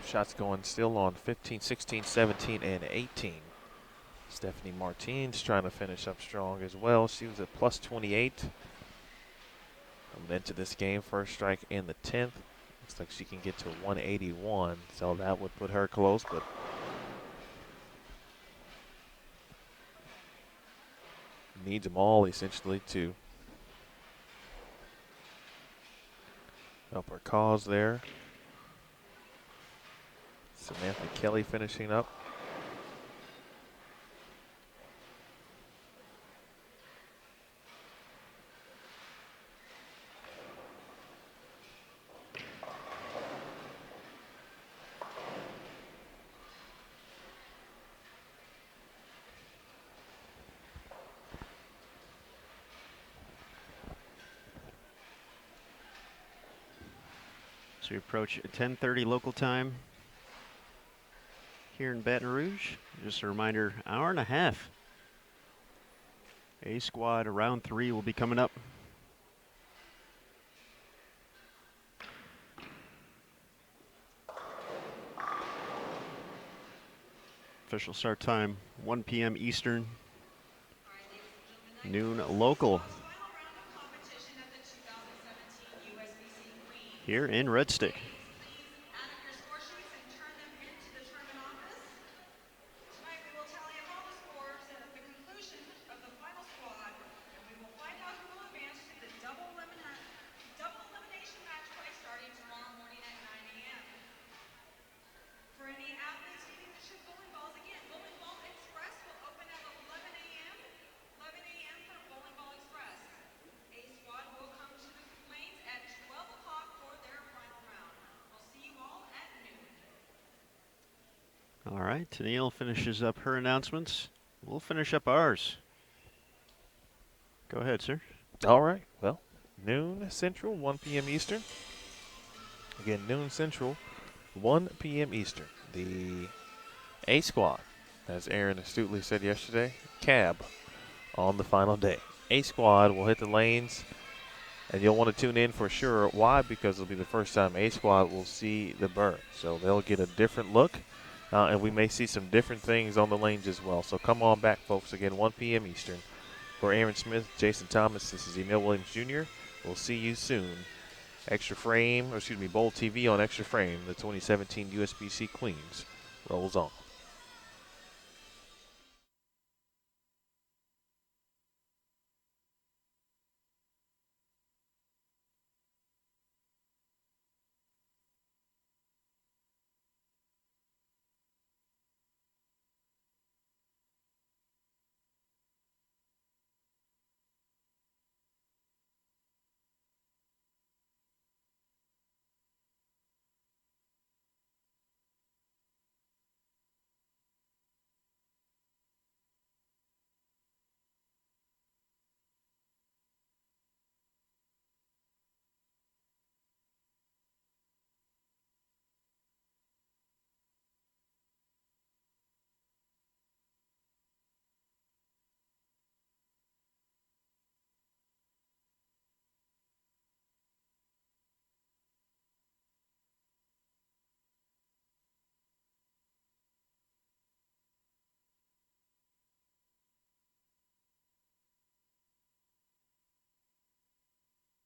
Shots going still on 15, 16, 17, and 18. Stephanie Martinez trying to finish up strong as well. She was at plus 28. Coming into this game, first strike in the 10th. Looks like she can get to 181, so that would put her close, but needs them all essentially to help her cause there. Samantha Kelly finishing up. we approach 10:30 local time here in Baton Rouge. Just a reminder, hour and a half. A squad round 3 will be coming up. Official start time 1 p.m. Eastern, noon local. Here in Red Stick. All right, Tennille finishes up her announcements. We'll finish up ours. Go ahead, sir. All right. Well, noon Central, 1 p.m. Eastern. Again, noon Central, 1 p.m. Eastern. The A squad, as Aaron astutely said yesterday, cab on the final day. A squad will hit the lanes, and you'll want to tune in for sure. Why? Because it'll be the first time A squad will see the burn. So they'll get a different look, and we may see some different things on the lanes as well. So come on back, folks. Again, 1 p.m. Eastern. For Aaron Smith, Jason Thomas, this is Emil Williams Jr. We'll see you soon. Bowl TV on Extra Frame, the 2017 USBC Queens rolls on.